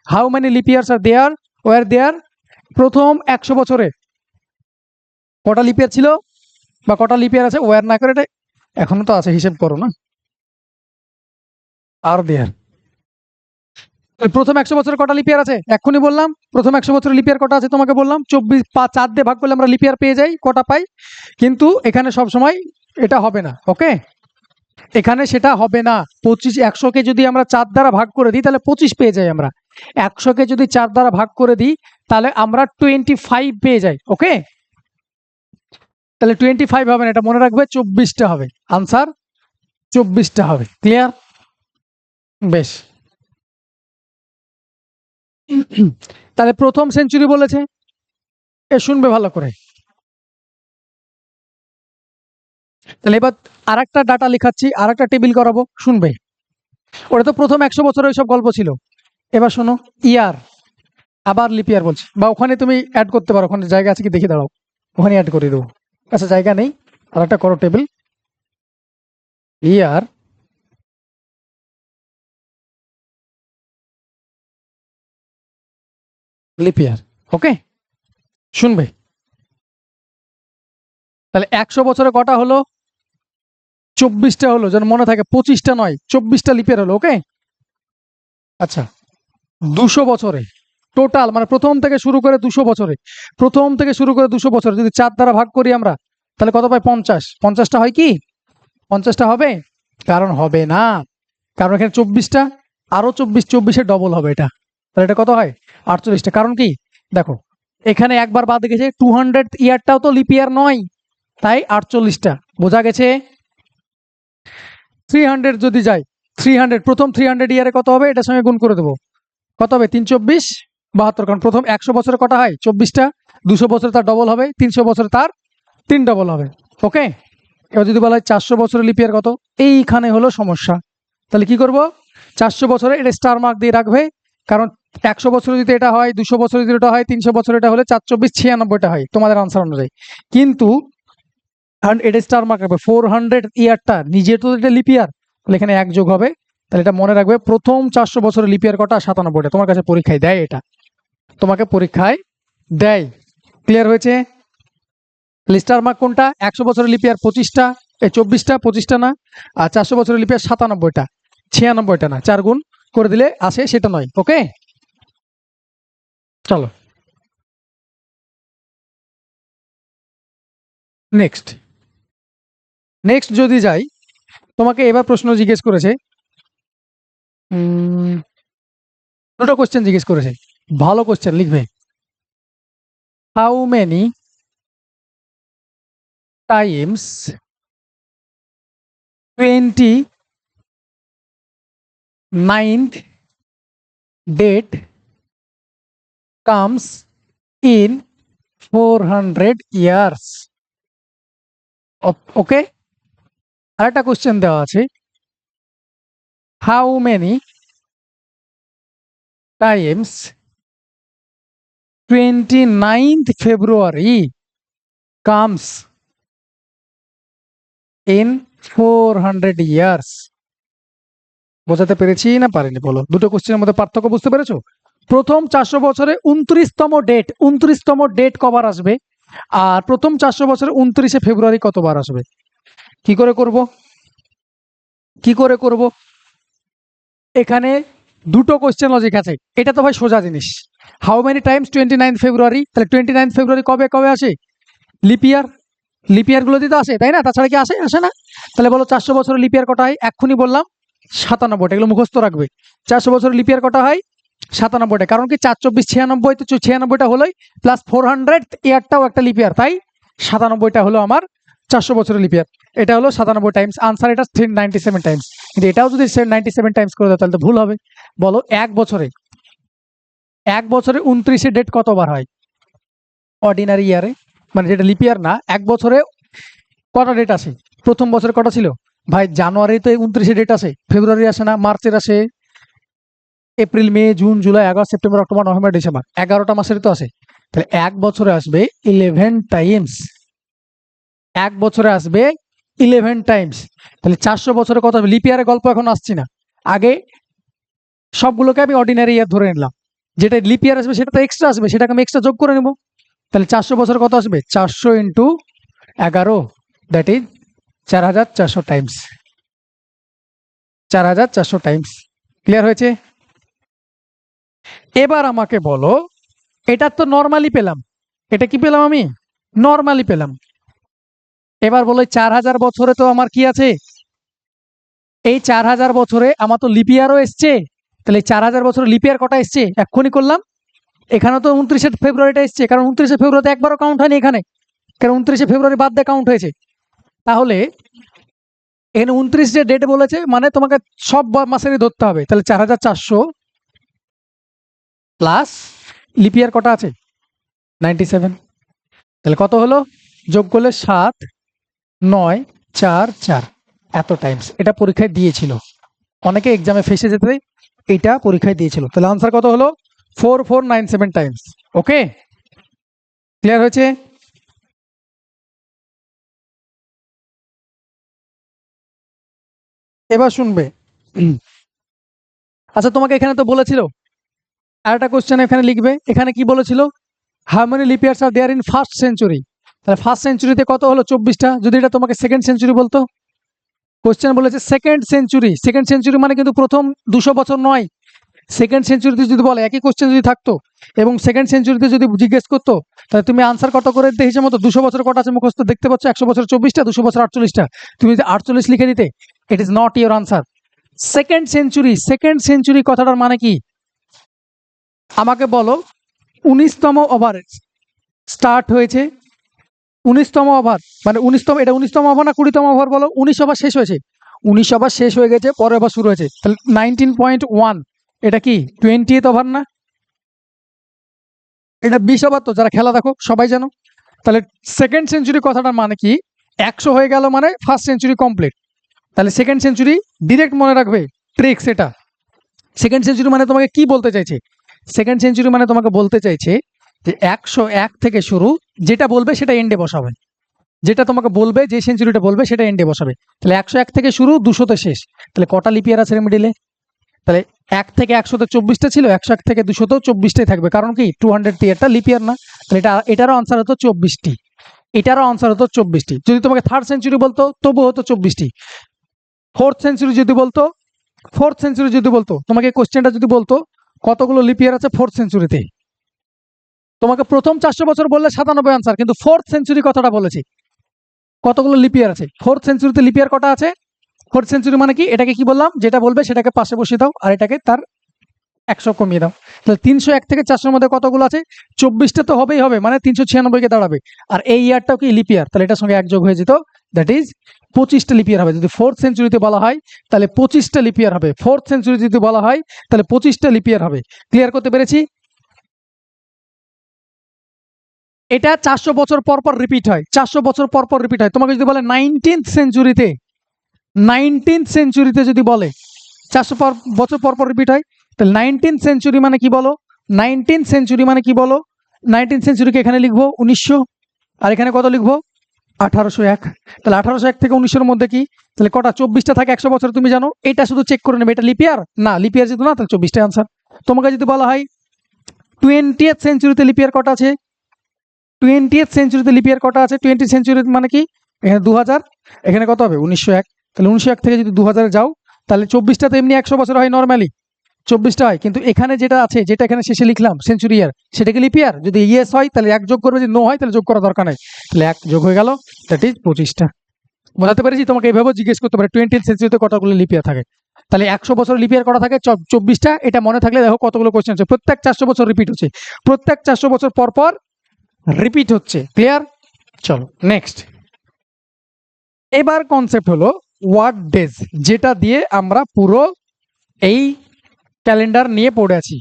How many leap years are there were there, প্রথম 100 বছরে কটা লিপ ইয়ার ছিল বা কটা লিপ ইয়ার আছে, ওয়ার না করে এটা এখনো তো আছে, হিসেব করো না, আর দেয়ার। প্রথম 100 বছরে কটা লিপ ইয়ার আছে? এক্ষুনি বললাম, প্রথম 100 বছরে লিপ ইয়ার কটা আছে তোমাকে বললাম, 24, 4 দিয়ে ভাগ করলে আমরা লিপ ইয়ার পেয়ে যাই, কটা পাই। কিন্তু এখানে সব সময় এটা হবে না, ওকে, এখানে সেটা হবে না। 25, 100কে যদি আমরা 4 দ্বারা ভাগ করে দিই তাহলে 25 পেয়ে যাই আমরা। 100কে যদি 4 দ্বারা ভাগ করে দিই তাহলে আমরা 25 পেয়ে যাই, ওকে। তাহলে 25 হবে না, এটা মনে রাখবে, 24টা হবে আনসার, 24টা হবে। ক্লিয়ার? বেশ। তাহলে প্রথম সেঞ্চুরি বলেছে, এ শুনবে ভালো করে। তাহলে এবার আর একটা ডাটা লেখাচ্ছি, আর একটা টেবিল করাবো, শুনবে। ওটা তো প্রথম 100 বছরে ওইসব গল্প ছিল। এবার শোনো, ইয়ার, আবার লিপ ইয়ার বলছি, বা ওখানে তুমি অ্যাড করতে পারো, ওখানে জায়গা আছে কি দেখে দাঁড়াও, ওখানে অ্যাড করে দেবো। আচ্ছা জায়গা নেই, আর একটা করো টেবিল, ইয়ার লিপ ইয়ার, ওকে। শুনবে, তাহলে 100 বছরে কটা হলো? 24টা হলো, যেন মনে থাকে, 25টা নয়, 24টা লিপ ইয়ার হলো, ওকে। আচ্ছা 200 বছরে টোটাল, মানে প্রথম থেকে শুরু করে 200 বছরে, প্রথম থেকে শুরু করে 200 বছরে যদি 4 দ্বারা ভাগ করি আমরা, তাহলে কত পাই? 50। 50টা হয় কি? 50টা হবে? কারণ হবে না, কারণ এখানে 24টা, আরো 24, 24-এর ডবল হবে এটা, তাহলে এটা কত হয়? 48টা। কারণ কি? দেখো এখানে একবার বাদ গেছে, 200 ইয়ারটাও তো লিপ ইয়ার নয়, তাই 48টা। বোঝা গেছে? 300 যদি যাই, 300, প্রথম 300 ইয়ারে কত হবে? এটার সঙ্গে গুণ করে দেবো, কত হবে? 3 24 72। কারণ প্রথম 100 বছরে কটা হয়? 24টা। 200 বছরে তার ডবল হবে, 300 বছরে তার 3 ডবল হবে, ওকে। এবার যদি বলা হয় 400 বছরের লিপ ইয়ার কত, এইখানে হলো সমস্যা। তাহলে কি করব? 400 বছরে এটা স্টার মার্ক দিয়ে রাখবে, কারণ 100 বছরে যদি এটা হয়, 200 বছরে যদি এটা হয়, 300 বছরে এটা হলে 4 24 96টা হয় তোমাদের আনসার অনুযায়ী। কিন্তু এটা স্টার মার্ক রাখবে, 400 ইয়ারটা নিজে তো এটা লিপ ইয়ার, তাহলে এখানে 1 যোগ হবে। তাহলে এটা মনে রাখবে, প্রথম 400 বছরের লিপ ইয়ার কটা? 97টা। তোমার কাছে পরীক্ষায় দেয়, এটা তোমাকে পরীক্ষায় দেয়। ক্লিয়ার হয়েছে? স্টার মার্ক কোনটা? 100 বছরের লিপ ইয়ার 25টা, এই 24টা, 25টা না। আর 400 বছরের লিপ ইয়ার 97টা, 96টা না, 4 গুণ করে দিলে আসে, সেটা নয়, ওকে। চলো নেক্সট যদি যাই, তোমাকে এবার প্রশ্ন জিজ্ঞেস করেছে, দুটো কোশ্চেন জিজ্ঞেস করেছে, ভালো কোশ্চেন লিখবে। How many Times 29th date comes in 400 years, ওকে। আরেকটা কোশ্চেন দেওয়া আছে, how many Times 29th February comes in 400 years। বোঝাতে পেরেছি না পারিনি বলো? দুটো কোশ্চেনের মধ্যে পার্থক্য বুঝতে পেরেছো? প্রথম 400 বছরে 29তম ডেট, 29তম ডেট কবার আসবে, আর প্রথম 400 বছরে 29শে ফেব্রুয়ারি কতবার আসবে। কি করে করব? কি করে করব? এখানে দুটো কোশ্চেন লজিক আছে, এটা তো ভাই সোজা জিনিস। হাউ মেনি টাইমস 29 ফেব্রুয়ারি, তাহলে 29 ফেব্রুয়ারি কবে কবে আসে? লিপ ইয়ার, লিপ ইয়ার গুলোতে তো আসে, তাই না? তাছাড়া কি আসে? আসে না। তাহলে বলো 400 বছরের লিপ ইয়ার কটা হয়? এক্ষুনি বললাম 97টা, এগুলো মুখস্থ রাখবে। 400 বছরের লিপ ইয়ার কটা হয়? 97টা, কারণ কি 4 24 96, তো 96টা হলোই, প্লাস 400 ইয়ারটাও একটা লিপ ইয়ার, তাই 97টা হলো আমার 400 বছরের লিপ ইয়ার। এটা হলো 97 টাইমস, আনসার এটা 97 টাইমস। কিন্তু এটাও যদি 97 টাইমস করে দেয় তাহলে তো ভুল হবে। বলো এক বছরে 29 ডেট কতবার হয় অর্ডিনারি ইয়ারে, মানে যেটা লিপ ইয়ার না, এক বছরে কটা ডেট আসে? প্রথম বছরে কটা ছিল ভাই? জানুয়ারিতে 29 ডেট আসে, ফেব্রুয়ারি আসে না, মার্চের আসে, April May June July August September October November December, 11টা মাসেরই তো আসে। তাহলে এক বছরে আসবে 11 টাইমস, এক বছরে আসবে 11 টাইমস। তাহলে 400 বছরে কত হবে? লিপ ইয়ারের গল্প এখন আসছি না, আগে সবগুলোকে আমি অর্ডিনারি ইয়ার ধরে নিলাম, যেটা লিপ ইয়ার আসবে সেটা তো এক্সট্রা আসবে, সেটাকে আমি এক্সট্রা যোগ করে নেব। তাহলে 400 বছরে কত আসবে? 400 into 11, that is 4400 Times, 4400 Times. Clear হয়েছে? এবার আমাকে বলো, এটা তো নর্মালি পেলাম, এটা কি পেলাম? আমি নর্মালি পেলাম। এবার বলো 4000 বছরে তো আমার কি আছে? এই 4000 বছরে আমার তো লিপ ইয়ারও এসছে, তাহলে 4000 বছরে লিপ ইয়ার কটা এসছে এক্ষুনি করলাম। এখানে তো 29শে ফেব্রুয়ারিটা এসছে, কারণ 29শে ফেব্রুয়ারিতে একবারও কাউন্ট হয়নি এখানে, কারণ 29শে ফেব্রুয়ারি বাদ দিয়ে কাউন্ট হয়েছে। তাহলে এখানে 29 যে ডেট বলেছে, মানে তোমাকে সব মাসেরই ধরতে হবে। তাহলে 4400 প্লাস লিপ ইয়ার কটা আছে? 97। তাহলে কত হলো? যোগ করলে 7 9 4 4, এত টাইমস। এটা পরীক্ষায় দিয়েছিল, অনেকে এক্সামে ফেসে যেতে এটা পরীক্ষায় দিয়েছিল। তাহলে আনসার কত হলো? 4497 টাইমস। ওকে, ক্লিয়ার হয়েছে? এবার শুনবে, আচ্ছা তোমাকে এখানে তো বলেছিল, আর একটা কোশ্চেন এখানে লিখবে, এখানে কি বলেছিল? How many leap years are there in first century? তাহলে ফার্স্ট সেঞ্চুরিতে কত হলো? 24টা। যদি এটা তোমাকে সেকেন্ড সেঞ্চুরি বলতো, কোশ্চেন বলেছে সেকেন্ড সেঞ্চুরি, সেকেন্ড সেঞ্চুরি মানে কিন্তু প্রথম 200 বছর নয়। সেকেন্ড সেঞ্চুরিতে যদি বলে, একই কোশ্চেন যদি থাকতো এবং সেকেন্ড সেঞ্চুরিতে যদি জিজ্ঞেস করতো, তাহলে তুমি আনসার কত করে দিতে? হিসেবে মতো 200 বছর কটা আছে মুখস্থ দেখতে পাচ্ছ? 100 বছর 24টা, 200 বছর 48টা। তুমি যদি 48 লিখে দিতে, it is not your answer. Second century, second century কথাটার মানে কি আমাকে বলো? 19তম ওভার স্টার্ট হয়েছে, 19তম ওভার মানে 19তম, এটা 19তম ওভার না 20তম ওভার বলো? 19 ওভার শেষ হয়েছে, 19 ওভার শেষ হয়ে গেছে, পরের ওভার শুরু হয়েছে। তাহলে 19.1, এটা কি 20th ওভার না? এটা 20 ওভার, তো যারা খেলা দেখো সবাই জানো। তাহলে সেকেন্ড সেঞ্চুরি কথাটার মানে কি? 100 হয়ে গেল মানে ফার্স্ট সেঞ্চুরি কমপ্লিট। তাহলে সেকেন্ড সেঞ্চুরি ডিরেক্ট মনে রাখবে, ট্রিক্স এটা। সেকেন্ড সেঞ্চুরি মানে তোমাকে কি বলতে চাইছে? সেকেন্ড সেঞ্চুরি মানে তোমাকে বলতে চাইছে যে 101 থেকে শুরু, যেটা বলবে সেটা এন্ডে বসাবে, যেটা তোমাকে বলবে, যে সেঞ্চুরিটা বলবে সেটা এন্ডে বসাবে। তাহলে 101 থেকে শুরু, 200তে শেষ। তাহলে কটা লিপ ইয়ার আছে মিডিলে? তাহলে 1 থেকে 100তে 24টা ছিল, 101 থেকে 200তেও 24টাই থাকবে, কারণ কি 200 ইয়ারটা লিপ ইয়ার না। তাহলে এটারও আনসার হতো 24টি, এটারও আনসার হতো 24টি। যদি তোমাকে থার্ড সেঞ্চুরি বলতো তবু হতো 24টি। ফোর্থ সেঞ্চুরি যদি বলতো, ফোর্থ সেঞ্চুরি যদি বলতো, তোমাকে কোশ্চেনটা যদি বলতো কতগুলো লিপ ইয়ার আছে ফোর্থ সেঞ্চুরিতে, তোমাকে প্রথম 400 বছর বললে 97 আনসার, কিন্তু ফোর্থ সেঞ্চুরি কথাটা বলেছি, কতগুলো লিপ ইয়ার আছে ফোর্থ সেঞ্চুরিতে? লিপ ইয়ার কটা আছে? ফোর্থ সেঞ্চুরি মানে কি? এটাকে কি বললাম? যেটা বলবে সেটাকে পাশে বসিয়ে দাও, আর এটাকে তার 100 কমিয়ে দাও। তাহলে 301 থেকে 400 মধ্যে কতগুলো আছে? 24টা তো হবেই হবে, মানে 396কে দাঁড়াবে। আর এই ইয়ারটাও কি লিপ ইয়ার, তাহলে এটার সঙ্গে এক যোগ হয়ে যেত, দ্যাট ইজ 25টা লিপ ইয়ার হবে। যদি ফোর্থ সেঞ্চুরিতে বলা হয় তাহলে 25টা লিপ ইয়ার হবে, ফোর্থ সেঞ্চুরি যদি বলা হয় তাহলে 25টা লিপ ইয়ার হবে। ক্লিয়ার করতে পেরেছি? এটা 400 বছর পর পর রিপিট হয়, 400 বছর পর পর রিপিট হয়। তোমাকে যদি বলে 19th সেঞ্চুরিতে, 19th সেঞ্চুরিতে যদি বলে 400 বছর পর পর রিপিট হয়, তাহলে 19th সেঞ্চুরি মানে কি বলো? 19th সেঞ্চুরি মানে কি বলো? 19th সেঞ্চুরিকে এখানে লিখবো 1900, আর এখানে কত লিখবো? 1801। তাহলে 1801 থেকে 1900-এর মধ্যে কি? তাহলে কটা? 24টা থাকে 100 বছর, তুমি জানো। এটা শুধু চেক করে নেবে, এটা লিপ ইয়ার না, লিপ ইয়ার যেহেতু না, তাহলে 24টা আনসার। তোমাকে যদি বলা হয় 20th সেঞ্চুরিতে লিপ ইয়ার কটা আছে? 20th সেঞ্চুরিতে লিপ ইয়ার কটা আছে? 20th সেঞ্চুরি মানে কি? এখানে 2000, এখানে কত হবে? 1901। তাহলে 1901 থেকে যদি 2000-এ যাও, তাহলে 24টা তো এমনি 100 বছর হয় নর্মালি, 24টা হয়। কিন্তু এখানে যেটা আছে, যেটা এখানে শেষে লিখলাম সেঞ্চুরি ইয়ার, সেটাকে লিপ ইয়ার। যদি ইয়েস হয় তাহলে 1 যোগ করবে, যদি নো হয় তাহলে যোগ করার দরকার নেই। তাহলে 1 যোগ হয়ে গেল, দ্যাট ইজ 25টা। বোঝাতে পেরেছি? তোমাকে এইভাবে জিজ্ঞেস করতে পারে 20th সেঞ্চুরিতে কতগুলো লিপ ইয়ার থাকে। তাহলে 100 বছর লিপ ইয়ার করা থাকে 24টা। এটা মনে থাকলে দেখো কতগুলো কোশ্চেন আছে, প্রত্যেক 400 বছর রিপিট হচ্ছে, প্রত্যেক 400 বছর পর পর রিপিট হচ্ছে। ক্লিয়ার? চলো নেক্সট। এবার কনসেপ্ট হলো ওয়ার্ড ডেজ, যেটা দিয়ে আমরা পুরো এই ক্যালেন্ডার নিয়ে পড়ে আছি।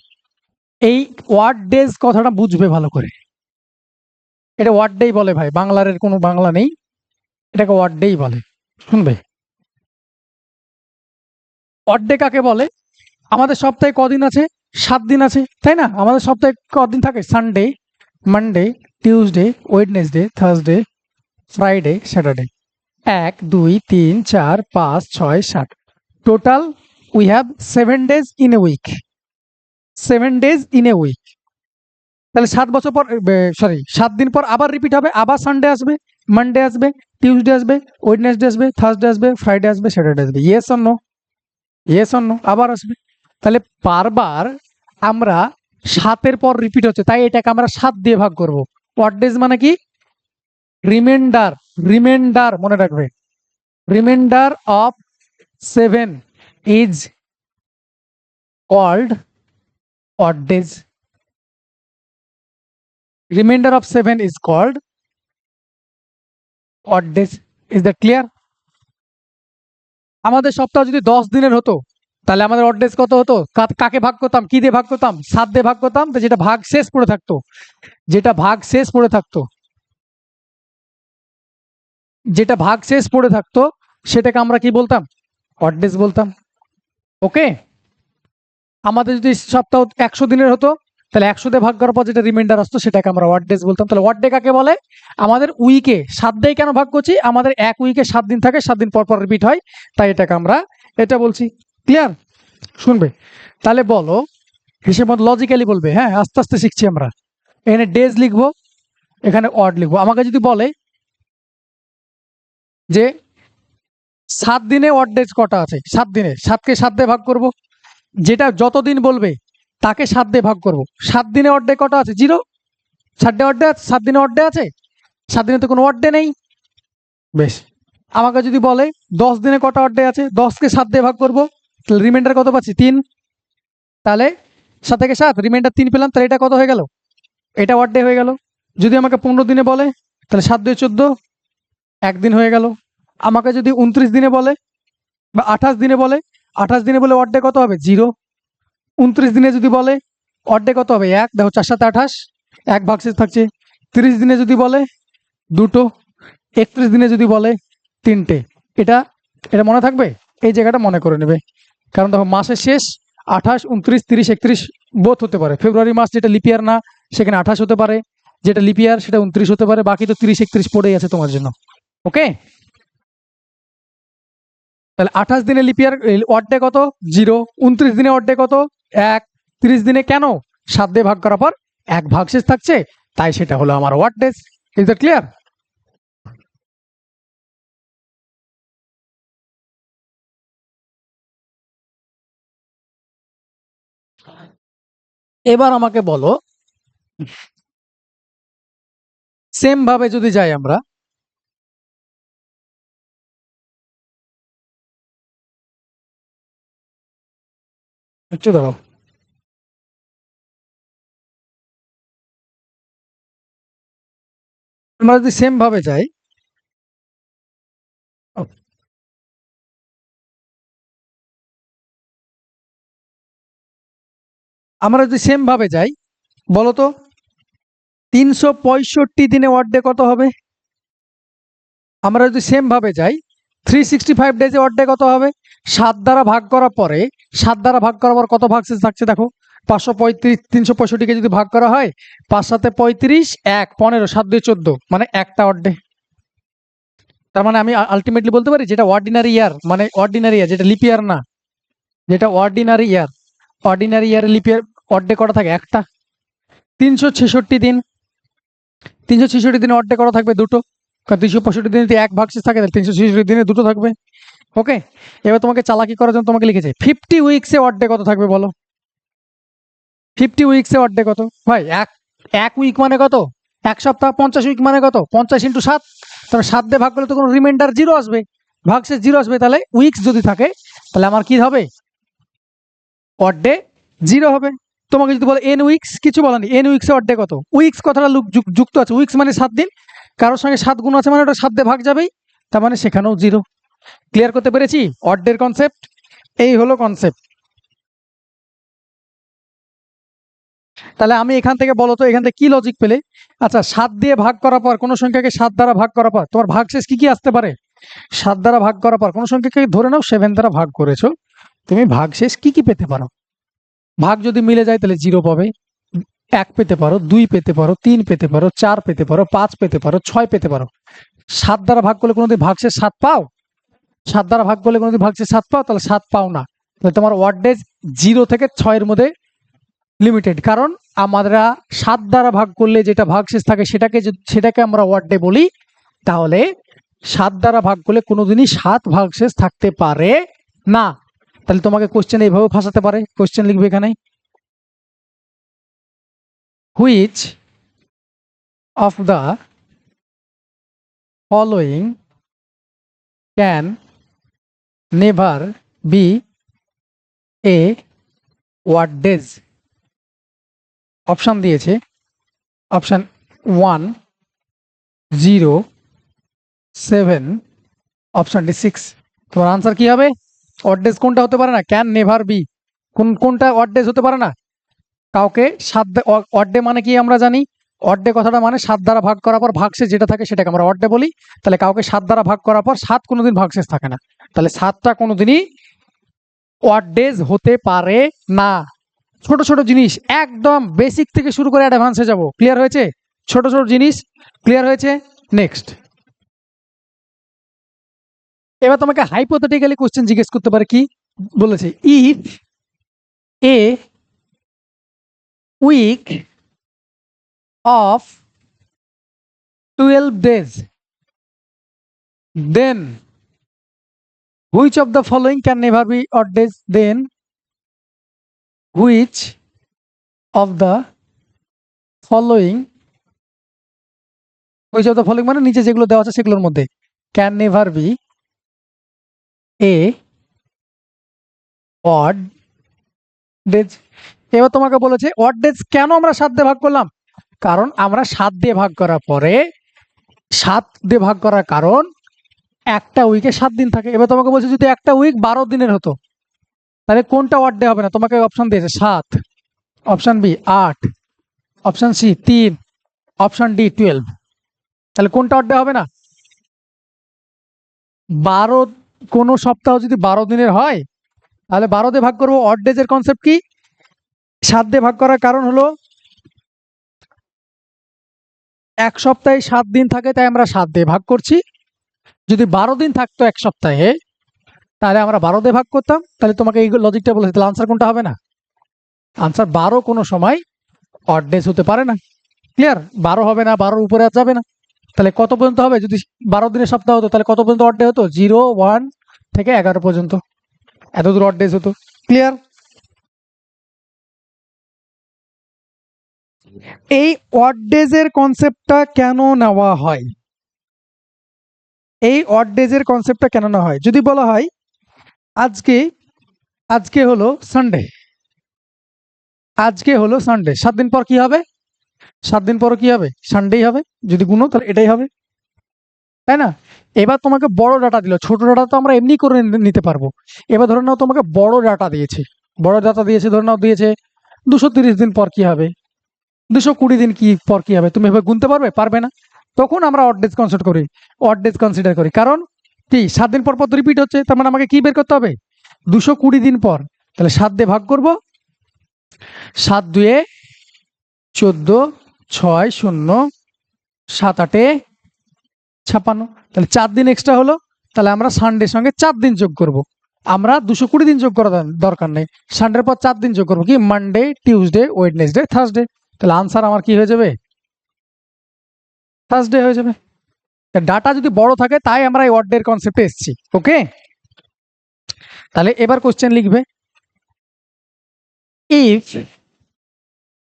এই ওয়ার্ড ডেজ কথাটা বুঝবে ভালো করে। এটা ওয়ার্ড ডেই বলে ভাই, বাংলার এর কোনো বাংলা নেই, এটাকে ওয়ার্ড ডেই বলে। শুনবে ওয়ার্ড ডে কাকে বলে? আমাদের সপ্তাহে কদিন আছে? 7 দিন আছে, তাই না? আমাদের সপ্তাহে কদিন থাকে? Sunday, Monday, Tuesday, Wednesday, Thursday, Friday, Saturday. 1 2 3 4 5 6 7, total we have 7 days in a week. 7 days in a week. তাহলে 7 বছর পর, সরি 7 দিন পর আবার রিপিট হবে, আবার সানডে আসবে, মানডে আসবে, টিউসডে আসবে, ওয়েডনেসডে আসবে, থার্সডে আসবে, ফ্রাইডে আসবে, স্যাটারডে আসবে। Yes or no? Yes or no? আবার আসবে। তাহলে বারবার আমরা 7-এর পর রিপিট হচ্ছে, তাই এটাকে আমরা 7 দিয়ে ভাগ করব। ওয়াট ডেজ মানে কি? রিমাইন্ডার, রিমাইন্ডার মনে রাখবে, reminder of 7 is called odd days. Remainder of 7 is called odd days. Is that clear? আমাদের সপ্তাহ যদি 10 দিনের হতো তাহলে আমাদের odd days কত হতো? কাকে ভাগ করতাম? কি দিয়ে ভাগ করতাম? 7 দিয়ে ভাগ করতাম। তো যেটা ভাগ শেষ পড়ে থাকতো, যেটা ভাগ শেষ পড়ে থাকতো, যেটা ভাগ শেষ পড়ে থাকতো সেটাকে আমরা কি বলতাম? odd days বলতাম। ওকে? আমাদের যদি সপ্তাহ 100 দিনের হতো তাহলে 100 দিয়ে ভাগ করার পর যেটা রিমাইন্ডার আসতো সেটাকে আমরা ওয়ার্ড ডেজ বলতাম। তাহলে ওয়ার্ড ডে কাকে বলে? আমাদের উইকে 7 দিয়ে কেন ভাগ করছি? আমাদের এক উইকে 7 দিন থাকে, 7 দিন পর পর রিপিট হয়, তাই এটাকে আমরা এটা বলছি। ক্লিয়ার? শুনবে তাহলে বলো, হিসেব মতো লজিক্যালি বলবে, হ্যাঁ আস্তে আস্তে শিখছি আমরা। এখানে ডেজ লিখবো, এখানে ওয়ার্ড লিখবো। আমাকে যদি বলে যে 7 দিনে ওয়ার্ড ডেজ কটা আছে? 7 দিনে 7কে 7 দিয়ে ভাগ করব, যেটা যতদিন বলবে তাকে 7 দিয়ে ভাগ করব। 7 দিনে ওয়ার্ড ডে কটা আছে? 0। 7 ডে ওয়ার্ড ডে আছে? 7 দিনে ওয়ার্ড ডে আছে? 7 দিনে তো কোনো ওয়ার্ড ডে নেই। বেশ, আমাকে যদি বলে 10 দিনে কটা ওয়ার্ড ডে আছে? 10কে 7 দিয়ে ভাগ করব, তাহলে রিমাইন্ডার কত পাচ্ছি? 3। তাহলে 7 থেকে 7 রিমাইন্ডার 3 পেলাম, তাহলে এটা কত হয়ে গেল? এটা ওয়ার্ড ডে হয়ে গেল। যদি আমাকে 15 দিনে বলে তাহলে 7 2 14, একদিন হয়ে গেল। আমাকে যদি 29 দিনে বলে বা 28 দিনে বলে, 28 দিনে বলে ওয়ার্ড ডে কত হবে? 0। 29 দিনে যদি বলে ওয়ার্ড ডে কত হবে? 1। দেখো 4 7 28, 1 ভাগশেষ থাকছে। 30 দিনে যদি বলে 2টো, 31 দিনে যদি বলে 3টে। এটা এটা মনে থাকবে, এই জায়গাটা মনে করে নেবে। কারণ দেখো মাসের শেষ 28 29 30 31 বোথ হতে পারে। ফেব্রুয়ারি মাস যেটা লিপিয়ার না সেখানে 28 হতে পারে, যেটা লিপিয়ার সেটা 29 হতে পারে, বাকি তো 30 31 পড়েই আছে তোমার জন্য। ওকে? তাহলে 28 দিনে লিপিয়ার ওয়ার্ড ডে কত? 0। 29 দিনে ওয়ার্ড ডে কত? 1। 30 দিনে কেন? 7 দিয়ে ভাগ করার পর 1 ভাগশেষ থাকছে, তাই সেটা হলো আমার odd days. Is that clear? এবার আমাকে বলো, সেম ভাবে যদি যাই আমরা, একটু দাঁড়াও, আমরা যদি সেম ভাবে যাই, আমরা যদি সেম ভাবে যাই, বলো তো 365 দিনে ওয়ার্ড ডে কত হবে? আমরা যদি সেম ভাবে যাই 365 ডেজে ওয়ার্ড ডে কত হবে? 7 দ্বারা ভাগ করার পরে, 7 দ্বারা ভাগ করার পর কত ভাগশেষ থাকছে দেখো? 535। 365কে যদি ভাগ করা হয় 5 7 35, 1 15, 7 2 14, মানে একটা ওয়ার্ড ডে। তার মানে আমি আলটিমেটলি বলতে পারি যেটা অর্ডিনারি ইয়ার, মানে অর্ডিনারি ইয়ার যেটা লিপ ইয়ার না, যেটা অর্ডিনারি ইয়ার, অর্ডিনারি ইয়ারে লিপ ইয়ার ওয়ার্ড ডে কটা থাকে? একটা। 366 দিন, 366 দিনে ওয়ার্ড ডে কটা থাকবে? 2টো। কারণ 365 দিনে যদি 1 ভাগশেষ থাকে তাহলে 366 দিনে 2টো থাকবে। ওকে? এবার তোমাকে চালাকি করার জন্য তোমাকে লিখেছে 50 উইকসে ওয়ার্ড ডে কত থাকবে বলো? 50 উইকসে ওয়ার্ড ডে কত? ভাই এক উইক মানে কত? 1 সপ্তাহ। 50 উইক মানে কত? 50 × 7। তাহলে 7 দিয়ে ভাগ করলে তো কোনো রিমাইন্ডার 0 আসবে, ভাগশেষ 0 আসবে। তাহলে উইকস যদি থাকে তাহলে আমার কি হবে? অড ডে 0 হবে। তোমাকে যদি বলে এন উইকস, কিছু বলা নেই, এন উইকসে অড ডে কত? উইকস কথাটা যুক্ত আছে, উইকস মানে 7 দিন, কারোর সঙ্গে 7 গুণ আছে মানে ওটা 7 দিয়ে ভাগ যাবেই, তার মানে সেখানেও 0। ক্লিয়ার করতে পেরেছি অড ডের কনসেপ্ট? এই হলো কনসেপ্ট। তাহলে আমি এখান থেকে বলো তো এখান থেকে কি লজিক পেলে? আচ্ছা, 7 দিয়ে ভাগ করার পর কোনো সংখ্যাকে 7 দ্বারা ভাগ করার পর তোমার ভাগশেষ কি কি আসতে পারে? 7 দ্বারা ভাগ করার পর কোনো সংখ্যাকে ধরে নাও 7 দ্বারা ভাগ করেছো, তুমি ভাগশেষ কি কি পেতে পারো? ভাগ যদি মিলে যায় তাহলে 0 পাবে, 1 পেতে পারো, 2 পেতে পারো, 3 পেতে পারো, 4 পেতে পারো, 5 পেতে পারো, 6 পেতে পারো। 7 দ্বারা ভাগ করলে কোনোদিন ভাগশেষ 7 পাও? 7 দ্বারা ভাগ করলে কোনোদিন ভাগশেষ 7 পাও? তাহলে 7 পাও না। তাহলে তোমার ওয়ার্ড ডেজ 0 থেকে 6 এর মধ্যে লিমিটেড, কারণ আমরা 7 দ্বারা ভাগ করলে যেটা ভাগশেষ থাকে সেটাকে আমরা ওয়ার্ড ডে বলি। তাহলে 7 দ্বারা ভাগ করলে কোনোদিনই 7 ভাগশেষ থাকতে পারে না। তাহলে তোমাকে কোশ্চেন এইভাবে ফাঁসাতে পারে। কোশ্চেন লিখবে এখানে, which of the following can never be a odd days? Option দিয়েছে, অপশান 1 0 7, অপশান ডি 6। তোমার আনসার কি হবে? ওয়ার্ড ডেজ কোনটা হতে পারে না? Can never B. কোনটা ওয়ার্ড ডেজ হতে পারে না? কাউকে 7, ওয়ার্ড ডে মানে কি আমরা জানি? ওয়ার্ড ডে কথাটা মানে 7 দ্বারা ভাগ করার পর ভাগশেষ যেটা থাকে সেটাকে আমরা ওয়ার্ড ডে বলি। তাহলে কাউকে 7 দ্বারা ভাগ করার পর 7 কোনোদিন ভাগশেষ থাকে না, তাহলে 7টা কোনোদিনই ওয়ার্ড ডেজ হতে পারে না। ছোট ছোট জিনিস, একদম বেসিক থেকে শুরু করে অ্যাডভান্সে যাব। ক্লিয়ার হয়েছে? ছোট ছোট জিনিস ক্লিয়ার হয়েছে? নেক্সট, এবার তোমাকে হাইপোথেটিক্যালি কোশ্চেন জিজ্ঞেস করতে পারে। কি বলেছে? If a week of 12 days, then which of the following can never be odd days? Then which of the following, which of the following মানে নিচে যেগুলো দেওয়া আছে সেগুলোর মধ্যে can never be a odd days। এবার তোমাকে বলেছে odd days কেন আমরা 7 দিয়ে ভাগ করলাম? কারণ আমরা 7 দিয়ে ভাগ করার পরে 7 দিয়ে ভাগ করার কারণ একটা উইকে 7 দিন থাকে। এবার তোমাকে বলছে যদি একটা উইক 12 দিনের হতো তাহলে কোনটা ওয়ার্ড ডে হবে না? তোমাকে অপশন দিয়েছে 7, option B 8, option C 3, option D 12। তাহলে কোনটা ওয়ার্ড ডে হবে না? 12, কোনো সপ্তাহ যদি 12 দিনের হয় তাহলে 12 দিয়ে ভাগ করবো। অড ডেজের কনসেপ্ট কি? 7 দিয়ে ভাগ করার কারণ হলো এক সপ্তাহে 7 দিন থাকে, তাই আমরা 7 দিয়ে ভাগ করছি। যদি 12 দিন থাকতো এক সপ্তাহে তাহলে আমরা 12 দিয়ে ভাগ করতাম। তাহলে তোমাকে এই লজিকটা বলেছে, তাহলে আনসার কোনটা হবে না? আনসার 12 কোনো সময় অড ডেজ হতে পারে না। ক্লিয়ার? 12 হবে না, 12 উপরে আর যাবে না। তাহলে কত পর্যন্ত হবে? যদি 12 দিনের সপ্তাহ হতো তাহলে কত পর্যন্ত অড ডে হতো? 0, 1 থেকে 11 পর্যন্ত, এত দূর অড ডেজ হতো। ক্লিয়ার? এই অড ডেজের কনসেপ্টটা কেন নেওয়া হয়? এই অড ডেজের কনসেপ্টটা কেন নেওয়া হয়? যদি বলা হয় আজকে হলো সানডে, আজকে হলো সানডে, 7 দিন পর কি হবে? 7 দিন পর কি হবে? সানডেই হবে। যদি গুনো তাহলে এটাই হবে, তাই না? এবার তোমাকে বড় ডাটা দিল, ছোট ডাটা তো আমরা এমনি করে নিতে পারবো। এবার ধরে নাও তোমাকে বড় ডাটা দিয়েছে, ধরে নাও দিয়েছে 230 দিন পর কি হবে, 220 দিন কি পর কি হবে। তুমি এভাবে গুনতে পারবে না। তখন আমরা অড ডেজ কনসিডার করি। কারণ কি? 7 দিন পর পর তো রিপিট হচ্ছে, তার মানে আমাকে কি বের করতে হবে? 220 দিন পর। তাহলে 7 দিয়ে ভাগ করব, 7 2 14, 6 0, 7 8 56, তাহলে 4 দিন এক্সট্রা হলো। তাহলে আমরা সানডের সঙ্গে 4 দিন যোগ করব। আমরা 220 দিন যোগ করা দরকার নেই, সানডের পর 4 দিন যোগ করবো। কি? Monday, Tuesday, Wednesday, Thursday. তাহলে আনসার আমার কি হয়ে যাবে? থার্সডে হয়ে যাবে। ডাটা যদি বড় থাকে তাই আমরা এই অড ডের কনসেপ্টে এসেছি। ওকে, তাহলে এবার কোশ্চেন লিখবে। ইফ,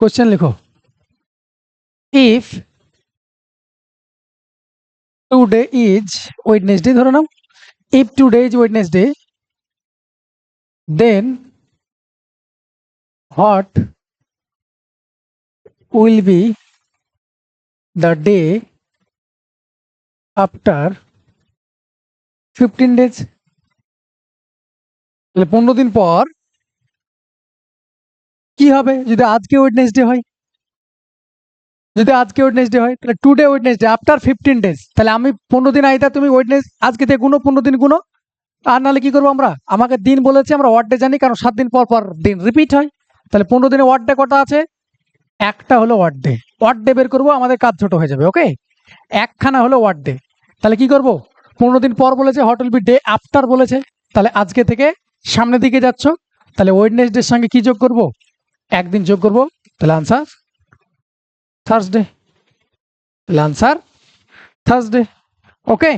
কোশ্চেন লিখো, ইফ টুডে ইজ ওয়েডনেসডে, ধরে নাও if today is Wednesday, then what will B the day after 15 days? তাহলে 15 দিন পর কি হবে যদি আজকে ওয়েডনেসডে হয়? যদি আজকে ওয়েডনেসডে হয় তাহলে টুডে ওয়েডনেসডে আফটার 15 days। তাহলে আমি 15 দিন আইতা তুমি আজকে থেকে গুনো, 15 দিন গুনো। আর নাহলে কি করবো আমরা, আমাকে দিন বলেছে, আমরা ওয়ার্ড ডে জানি, কারণ 7 দিন পর পর দিন রিপিট হয়। তাহলে 15 দিনে ওয়ার্ড ডে কটা আছে? একটা হলো ওয়ার্ড ডে। ওয়ার্ড ডে বের করবো, আমাদের কাজ ছোট হয়ে যাবে। ওকে, একখানা হলো ওয়ার্ড ডে। তাহলে কি করব, 15 দিন পর বলেছে, what will B day after বলেছে, তাহলে আজকে থেকে সামনের দিকে যাচ্ছ, তাহলে ওয়েডনেসডের সঙ্গে কি যোগ করব? একদিন যোগ করব, তাহলে আনসার থার্সডে। তাহলে আনসার থার্সডে। ওকে,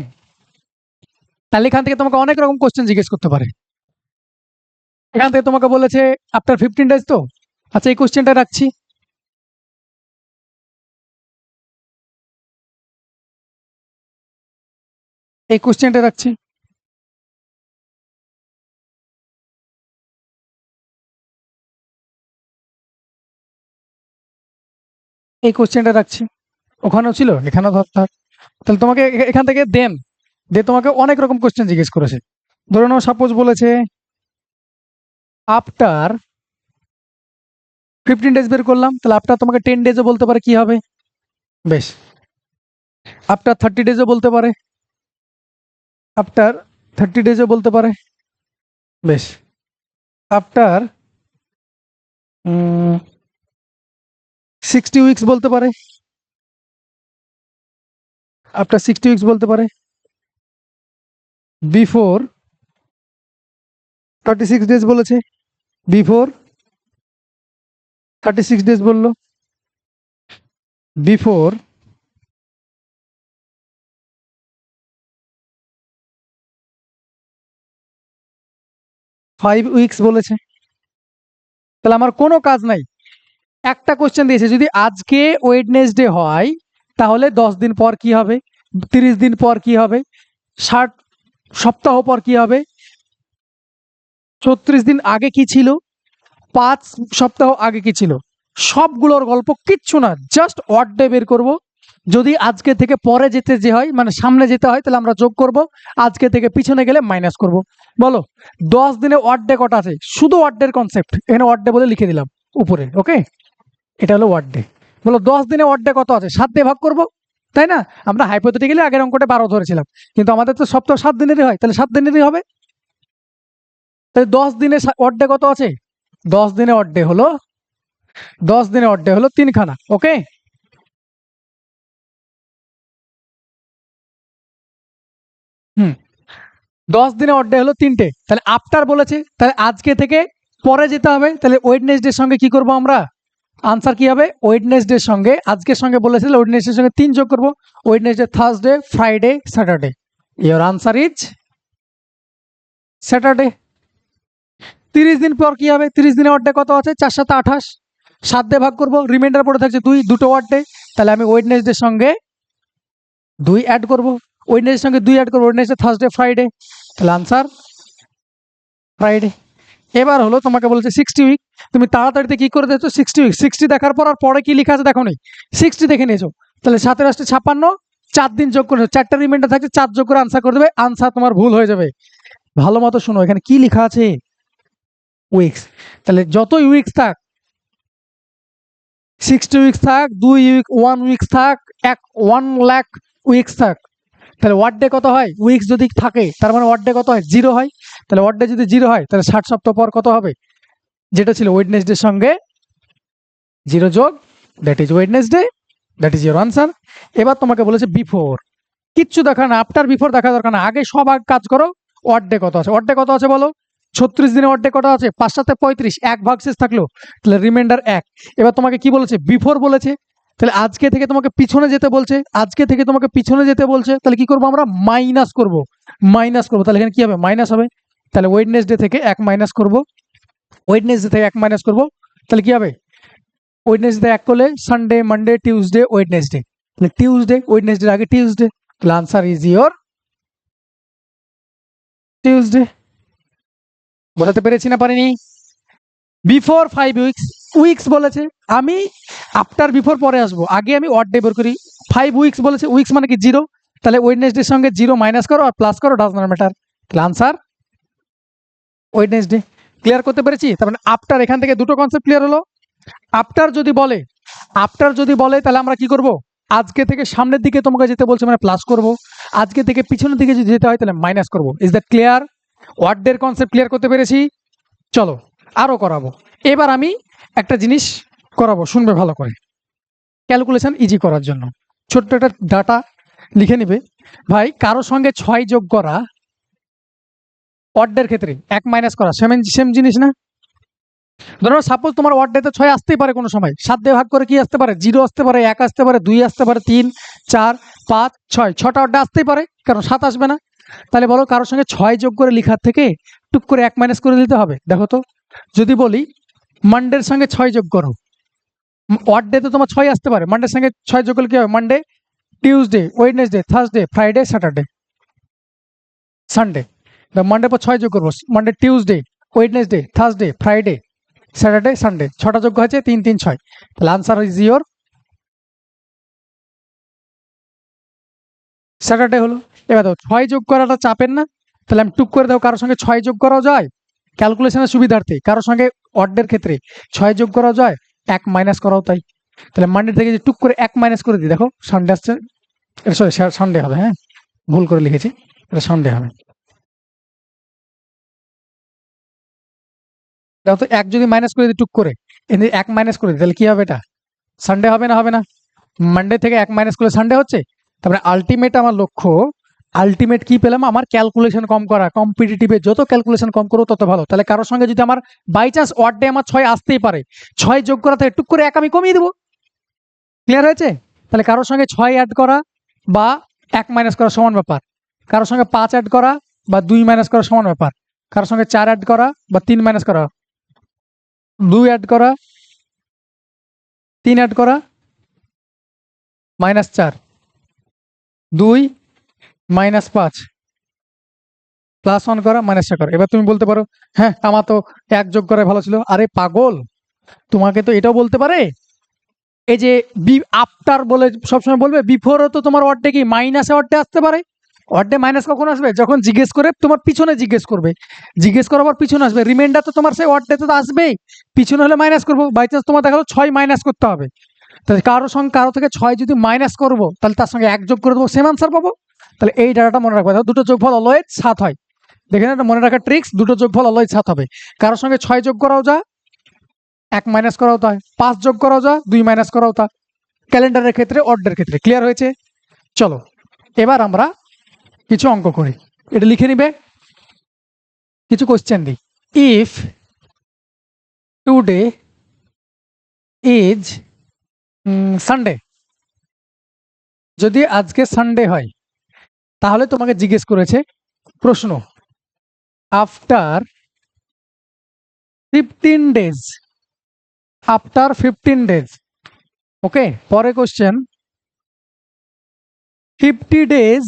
তাহলে এখান থেকে তোমাকে অনেক রকম কোশ্চেন জিজ্ঞেস করতে পারে। এখান থেকে তোমাকে বলেছে আফটার 15 days, তো আচ্ছা এই কোশ্চেনটা রাখছি। এই কোশ্চেনটা রাখছি। এই কোশ্চেনটা রাখছি, ওখানেও ছিল, এখানেও ধর থাক। তাহলে তোমাকে এখান থেকে দেন তোমাকে অনেক রকম কোশ্চেন জিজ্ঞেস করেছে। ধরে নাও সাপোজ বলেছে আফটার 15 days বের করলাম, তাহলে আফটার তোমাকে 10 days বলতে পারে কি হবে, বেশ। আফটার 30 days বলতে পারে, আফটার 30 days বলতে পারে, বেশ। আফটার 60 উইকস বলতে পারে, আফটার 60 উইকস বলতে পারে, বিফোর 36 days বলেছে, বিফোর 36 days বললো, বিফোর 5 উইকস বলেছে। তাহলে আমার কোনো কাজ নাই, একটা কোশ্চেন দিয়েছে, যদি আজকে ওয়েডনেসডে হয় তাহলে 10 দিন পর কি হবে, 30 দিন পর কি হবে, 60 সপ্তাহ পর কি হবে, 36 দিন আগে কি ছিল, 5 সপ্তাহ আগে কি ছিল, সবগুলোর গল্প কিচ্ছু না, জাস্ট ওয়ার্ড ডে বের করব। যদি আজকে থেকে পরে যেতে যে হয়, মানে সামনে যেতে হয়, তাহলে আমরা যোগ করব, আজকে থেকে পিছনে গেলে মাইনাস করব। বলো 10 দিনে ওয়ার্ড ডে কটা আছে, শুধু ওয়ার্ড ডের কনসেপ্ট এখানে ওয়ার্ড ডে বলে লিখে দিলাম উপরে। ওকে, এটা হলো ওয়ার্ড ডে। বলো 10 দিনে ওয়ার্ড ডে কত আছে, 7 দিয়ে ভাগ করব, তাই না? আমরা হাইপোথেটিক্যালি আগের অঙ্কটা 12 ধরেছিলাম, কিন্তু আমাদের তো সপ্তাহ 7 দিনেরই হয়, তাহলে 7 দিনেরই হবে। তাহলে 10 দিনে ওয়ার্ড ডে কত আছে, 10 দিনে ওয়ার্ড ডে হলো 10 দিনে ওয়ার্ড ডে হলো 3খানা। ওকে, 10 দিনে ওয়ার্ড ডে হলো 3টে। তাহলে আফটার বলেছে, তাহলে আজকে থেকে পরে যেতে হবে, তাহলে ওয়েডনেসডের সঙ্গে কি করব আমরা, আনসার কি হবে, ওয়েডনেসডের সঙ্গে আজকের সঙ্গে বলেছিল, ওয়েডনেসডের সঙ্গে 3 যোগ করব, Wednesday Thursday Friday Saturday. Your answer is Saturday. 30 দিন পর কি হবে, 30 দিনে ওয়ার্ড ডে কত আছে, 4 7 28, 7 দিয়ে ভাগ করব, রিমাইন্ডার পড়ে থাকছে 2, দুটো ওয়ার্ড ডে, তাহলে আমি ওয়েডনেসডের সঙ্গে 2 অ্যাড করব, ওয়েডনেসডের সঙ্গে 2 অ্যাড করব, ওয়েডনেসডে থার্সডে ফ্রাইডে, তাহলে আনসার ফ্রাইডে। এবার হলো তোমাকে বলছে 60 উইক, তুমি তাড়াতাড়িতে কি করে দিয়েছো 60 উইক, 60 দেখার পর আর পরে কি লেখা আছে দেখো নি, 60 দেখে নিয়েছো, তাহলে 7 এর 8 56, 4 দিন যোগ করেছো, 4টা রিমাইন্ডার থাকছে, 4 যোগ করে আনসার করে দেবে, আনসার তোমার ভুল হয়ে যাবে। ভালো মতো শোনো, এখানে কি লেখা আছে, উইকস। তাহলে যতই উইকস থাক, 60 উইকস থাক, 2 উইক, 1 উইকস থাক, 1 লাখ উইকস থাক, তাহলে ওয়ার্ড ডে কত হয়, উইকস যদি থাকে তার মানে ওয়ার্ড ডে কত হয়, 0 হয়। তাহলে ওয়ার্ড ডে যদি 0 হয়, তাহলে 60 সপ্তাহ পর কত হবে, যেটা ছিল ওয়েডনেসডের সঙ্গে 0 যোগ, that is Wednesday, that is your answer. এবার তোমাকে বলেছে বিফোর, কিচ্ছু দেখা না, আফটার বিফোর দেখা দরকার না, আগে সব কাজ করো, ওয়ার্ড ডে কত আছে, ওয়ার্ড ডে কত আছে বলো, 36 দিনে ওয়ার্ড ডে কত আছে, 5 7 35, 1 ভাগশেষ থাকলো, তাহলে রিমাইন্ডার 1। এবার তোমাকে কি বলেছে, বিফোর বলেছে, তাহলে আজকে থেকে তোমাকে পিছনে যেতে বলছে, আজকে থেকে তোমাকে পিছনে যেতে বলছে, তাহলে কি করবো আমরা, মাইনাস করব, মাইনাস করবো, তাহলে এখানে কি হবে, মাইনাস হবে। তাহলে ওয়েডনেসডে থেকে 1 মাইনাস করব, ওয়েডনেসডে থেকে 1 মাইনাস করব, তাহলে কি হবে, ওয়েডনেসডে 1 করলে সানডে মানডে টিউসডে ওয়েডনেসডে, তাহলে টিউসডে, ওয়েডনেসডে আগে টিউসডে, তাহলে আনসার ইজ ইওর টিউসডে। বোঝাতে পেরেছি না পারিনি? বিফোর 5 উইকস, উইকস বলেছে, আমি আফটার বিফোর পরে আসবো, আগে আমি ওয়ার্ড ডে বের করি। 5 উইকস বলেছে, উইকস মানে কি 0, তাহলে ওয়েডনেসডের সঙ্গে 0 মাইনাস করো আর প্লাস করো, ডাজ নট ম্যাটার। তাহলে আনসার ওয়েডনেসডে। ক্লিয়ার করতে পেরেছি? তার মানে আফটার, এখান থেকে দুটো কনসেপ্ট ক্লিয়ার হলো। আফটার যদি বলে তাহলে আমরা কি করব? আজকে থেকে সামনের দিকে তোমাকে যেতে বলছে মানে প্লাস করব, আজকে থেকে পিছনের দিকে যদি যেতে হয় তাহলে মাইনাস করব। Is that clear? ওয়ার্ডের কনসেপ্ট ক্লিয়ার করতে পেরেছি? চলো আরও করাবো। এবার আমি একটা জিনিস করাবো, শুনবে ভালো করে, ক্যালকুলেশন ইজি করার জন্য ছোট্ট একটা ডাটা লিখে নিবে। ভাই কারোর সঙ্গে 6 যোগ করা ওয়ার্ডের ক্ষেত্রে 1 মাইনাস করা সেম জিনিস না? ধরো সাপোজ তোমার ওয়ার্ড ডেতে 6 আসতেই পারে, কোনো সময় 7 দিয়ে ভাগ করে কি আসতে পারে? 0 আসতে পারে, 1 আসতে পারে, 2 আসতে পারে, 3, 4, 5, 6, 6টা ওয়ার্ডে আসতেই পারে, কারণ 7 আসবে না। তাহলে বলো কারোর সঙ্গে 6 যোগ করে লেখার থেকে টুক করে 1 মাইনাস করে দিতে হবে। দেখো তো, যদি বলি মানডের সঙ্গে 6 যোগ করো, ওয়ার্ড ডেতে তোমার 6 আসতে পারে, মানডের সঙ্গে 6 যোগ করলে কি হবে? Monday, Tuesday, Wednesday, Thursday, Friday, Saturday, Sunday. Monday পর 6 যোগ করবো, Monday, Tuesday, Wednesday, Thursday, Friday, Saturday, Sunday, 6টা যোগ্য হয়েছে 3, 3, 6। তাহলে আনসার ইজ ইয়োর স্যাটারডে হলো। এবার দেখো 6 যোগ করাটা চাপের না, তাহলে আমি টুক করে দেখো কারোর সঙ্গে 6 যোগ করাও যায় ক্যালকুলেশনের সুবিধার্থে, কারোর সঙ্গে অর্ডের ক্ষেত্রে 6 যোগ করাও যায়, 1 মাইনাস করাও তাই। তাহলে মানডে থেকে যে টুক করে 1 মাইনাস করে দিই, দেখো সানডে আসছে, সরি সানডে হবে, হ্যাঁ ভুল করে লিখেছি, এটা সানডে হবে। দেখো তো 1 যদি মাইনাস করে দিই টুক করে, 1 মাইনাস করে দিই, তাহলে কি হবে? এটা সানডে হবে না? হবে না? মানডে থেকে 1 মাইনাস করলে সানডে হচ্ছে। তারপরে আলটিমেট আমার লক্ষ্য, আলটিমেট কি পেলাম? আমার ক্যালকুলেশন কম করা। কম্পিটিটিভে যত ক্যালকুলেশন কম করো তত ভালো। তাহলে কারোর সঙ্গে যদি আমার বাই চান্স ওয়ার্ড ডে আমার 6 আসতেই পারে, 6 যোগ করা থেকে টুক করে 1 আমি কমিয়ে দেবো। ক্লিয়ার হয়েছে? তাহলে কারোর সঙ্গে 6 অ্যাড করা বা 1 মাইনাস করা সমান ব্যাপার, কারোর সঙ্গে 5 অ্যাড করা বা 2 মাইনাস করা সমান ব্যাপার, কারোর সঙ্গে 4 অ্যাড করা বা 3 মাইনাস করা, 2 অ্যাড করা, 3 অ্যাড করা, -4, 2 -5, +1 করা, -4 করা। এবার তুমি বলতে পারো হ্যাঁ আমার তো 1 যোগ করে ভালো ছিল। আরে পাগল, তোমাকে তো এটাও বলতে পারে, এই যে আফটার বলে সবসময় বলবে, বিফোরও তো তোমার ওয়ার্ডে কি মাইনাসে ওয়ার্ডে আসতে পারে। ওয়ার্ডে মাইনাস কখন আসবে? যখন জিজ্ঞেস করে তোমার পিছনে জিজ্ঞেস করবে, জিজ্ঞেস করার পর পিছনে আসবে, রিমাইন্ডার তো তোমার সেই ওয়ার্ডে তো আসবেই, পিছনে হলে মাইনাস করবো। বাই চান্স তোমার দেখা গেলো 6 মাইনাস করতে হবে, তাহলে কারো থেকে 6 যদি মাইনাস করবো তাহলে তার সঙ্গে 1 যোগ করে দেবো, সেম আনসার পাবো। তাহলে এই ডাটাটা মনে রাখবে, দুটো যোগফল অলওয়েজ 7 হয়। দেখেন এটা মনে রাখার ট্রিক্স, দুটো যোগফল অলওয়েজ 7 হবে। কারোর সঙ্গে 6 যোগ করাও যায়, 1 মাইনাস করাও যায়, 5 যোগ করাও যায়, 2 মাইনাস করাও তা, ক্যালেন্ডারের ক্ষেত্রে, অর্ডের ক্ষেত্রে। ক্লিয়ার হয়েছে? চলো এবার আমরা কিছু অঙ্ক করি, এটা লিখে নিবে, কিছু কোশ্চেন দিই। ইফ টুডে ইজ সানডে, যদি আজকে সানডে হয় তাহলে তোমাকে জিজ্ঞেস করেছে প্রশ্ন, আফটার 15 ডেজ, আফটার 15 ডেজ, ওকে। পরে কোশ্চেন 50 ডেজ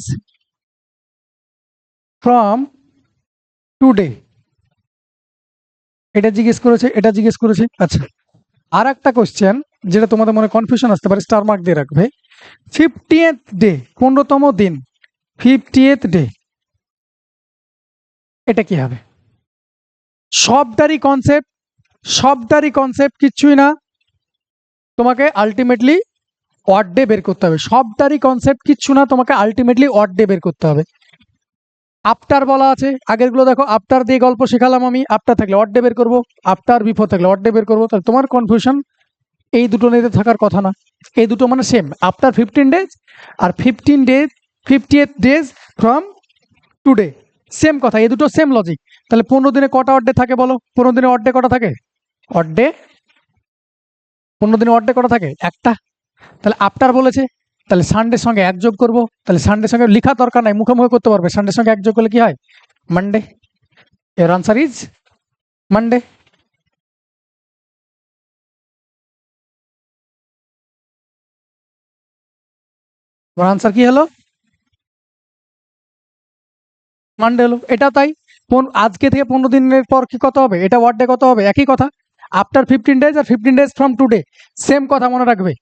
ফ্রম টুডে, এটা জিজ্ঞেস করেছে, এটা জিজ্ঞেস করেছে। আচ্ছা, আর একটা কোশ্চেন যেটা তোমাদের মনে কনফিউশন আসতে পারে, স্টার মার্ক দিয়ে রাখবে, 50th ডে, 15তম দিন, 50th ডে, এটা কি হবে? সবটারই কনসেপ্ট কিচ্ছুই না, তোমাকে আলটিমেটলি অড ডে বের করতে হবে। সবটারই কনসেপ্ট কিচ্ছু না, তোমাকে আলটিমেটলি অড ডে বের করতে হবে। আফটার বলা আছে, আগেরগুলো দেখো, আফটার দিয়ে গল্প শেখালাম আমি, আফটার থাকলে অড ডে বের করবো, আফটার বিফোর থাকলে অড ডে বের করবো। তাহলে তোমার কনফিউশন এই দুটো নিয়ে থাকার কথা না, এই দুটো মানে সেম, আফটার 15 ডেজ আর 15 days, 50th days from today, same কথা, এই দুটো সেম লজিক। তাহলে 15 দিনে কটা অড ডে থাকে বলো? 15 দিনে অড ডে কটা থাকে? অড ডে 15 দিনে অড ডে কটা থাকে? একটা। তাহলে আফটার বলেছে, তাহলে সানডের সঙ্গে 1 যোগ করবো, তাহলে সানডের সঙ্গে লেখা দরকার নাই, মুখে মুখে করতে পারবে, সানডের সঙ্গে 1 যোগ করলে কি হয়? মানডে। এর আনসার ইজ মানডে। তোমার আনসার কি হলো? মানডে হলো। এটা তাই, আজকে থেকে 15 দিনের পর কি কত হবে? এটা ওয়ার্ড ডে কত হবে? একই কথা। আফটার 15 ডেজ আর 15 ডেজ ফ্রম টুডে সেম কথা মনে রাখবে।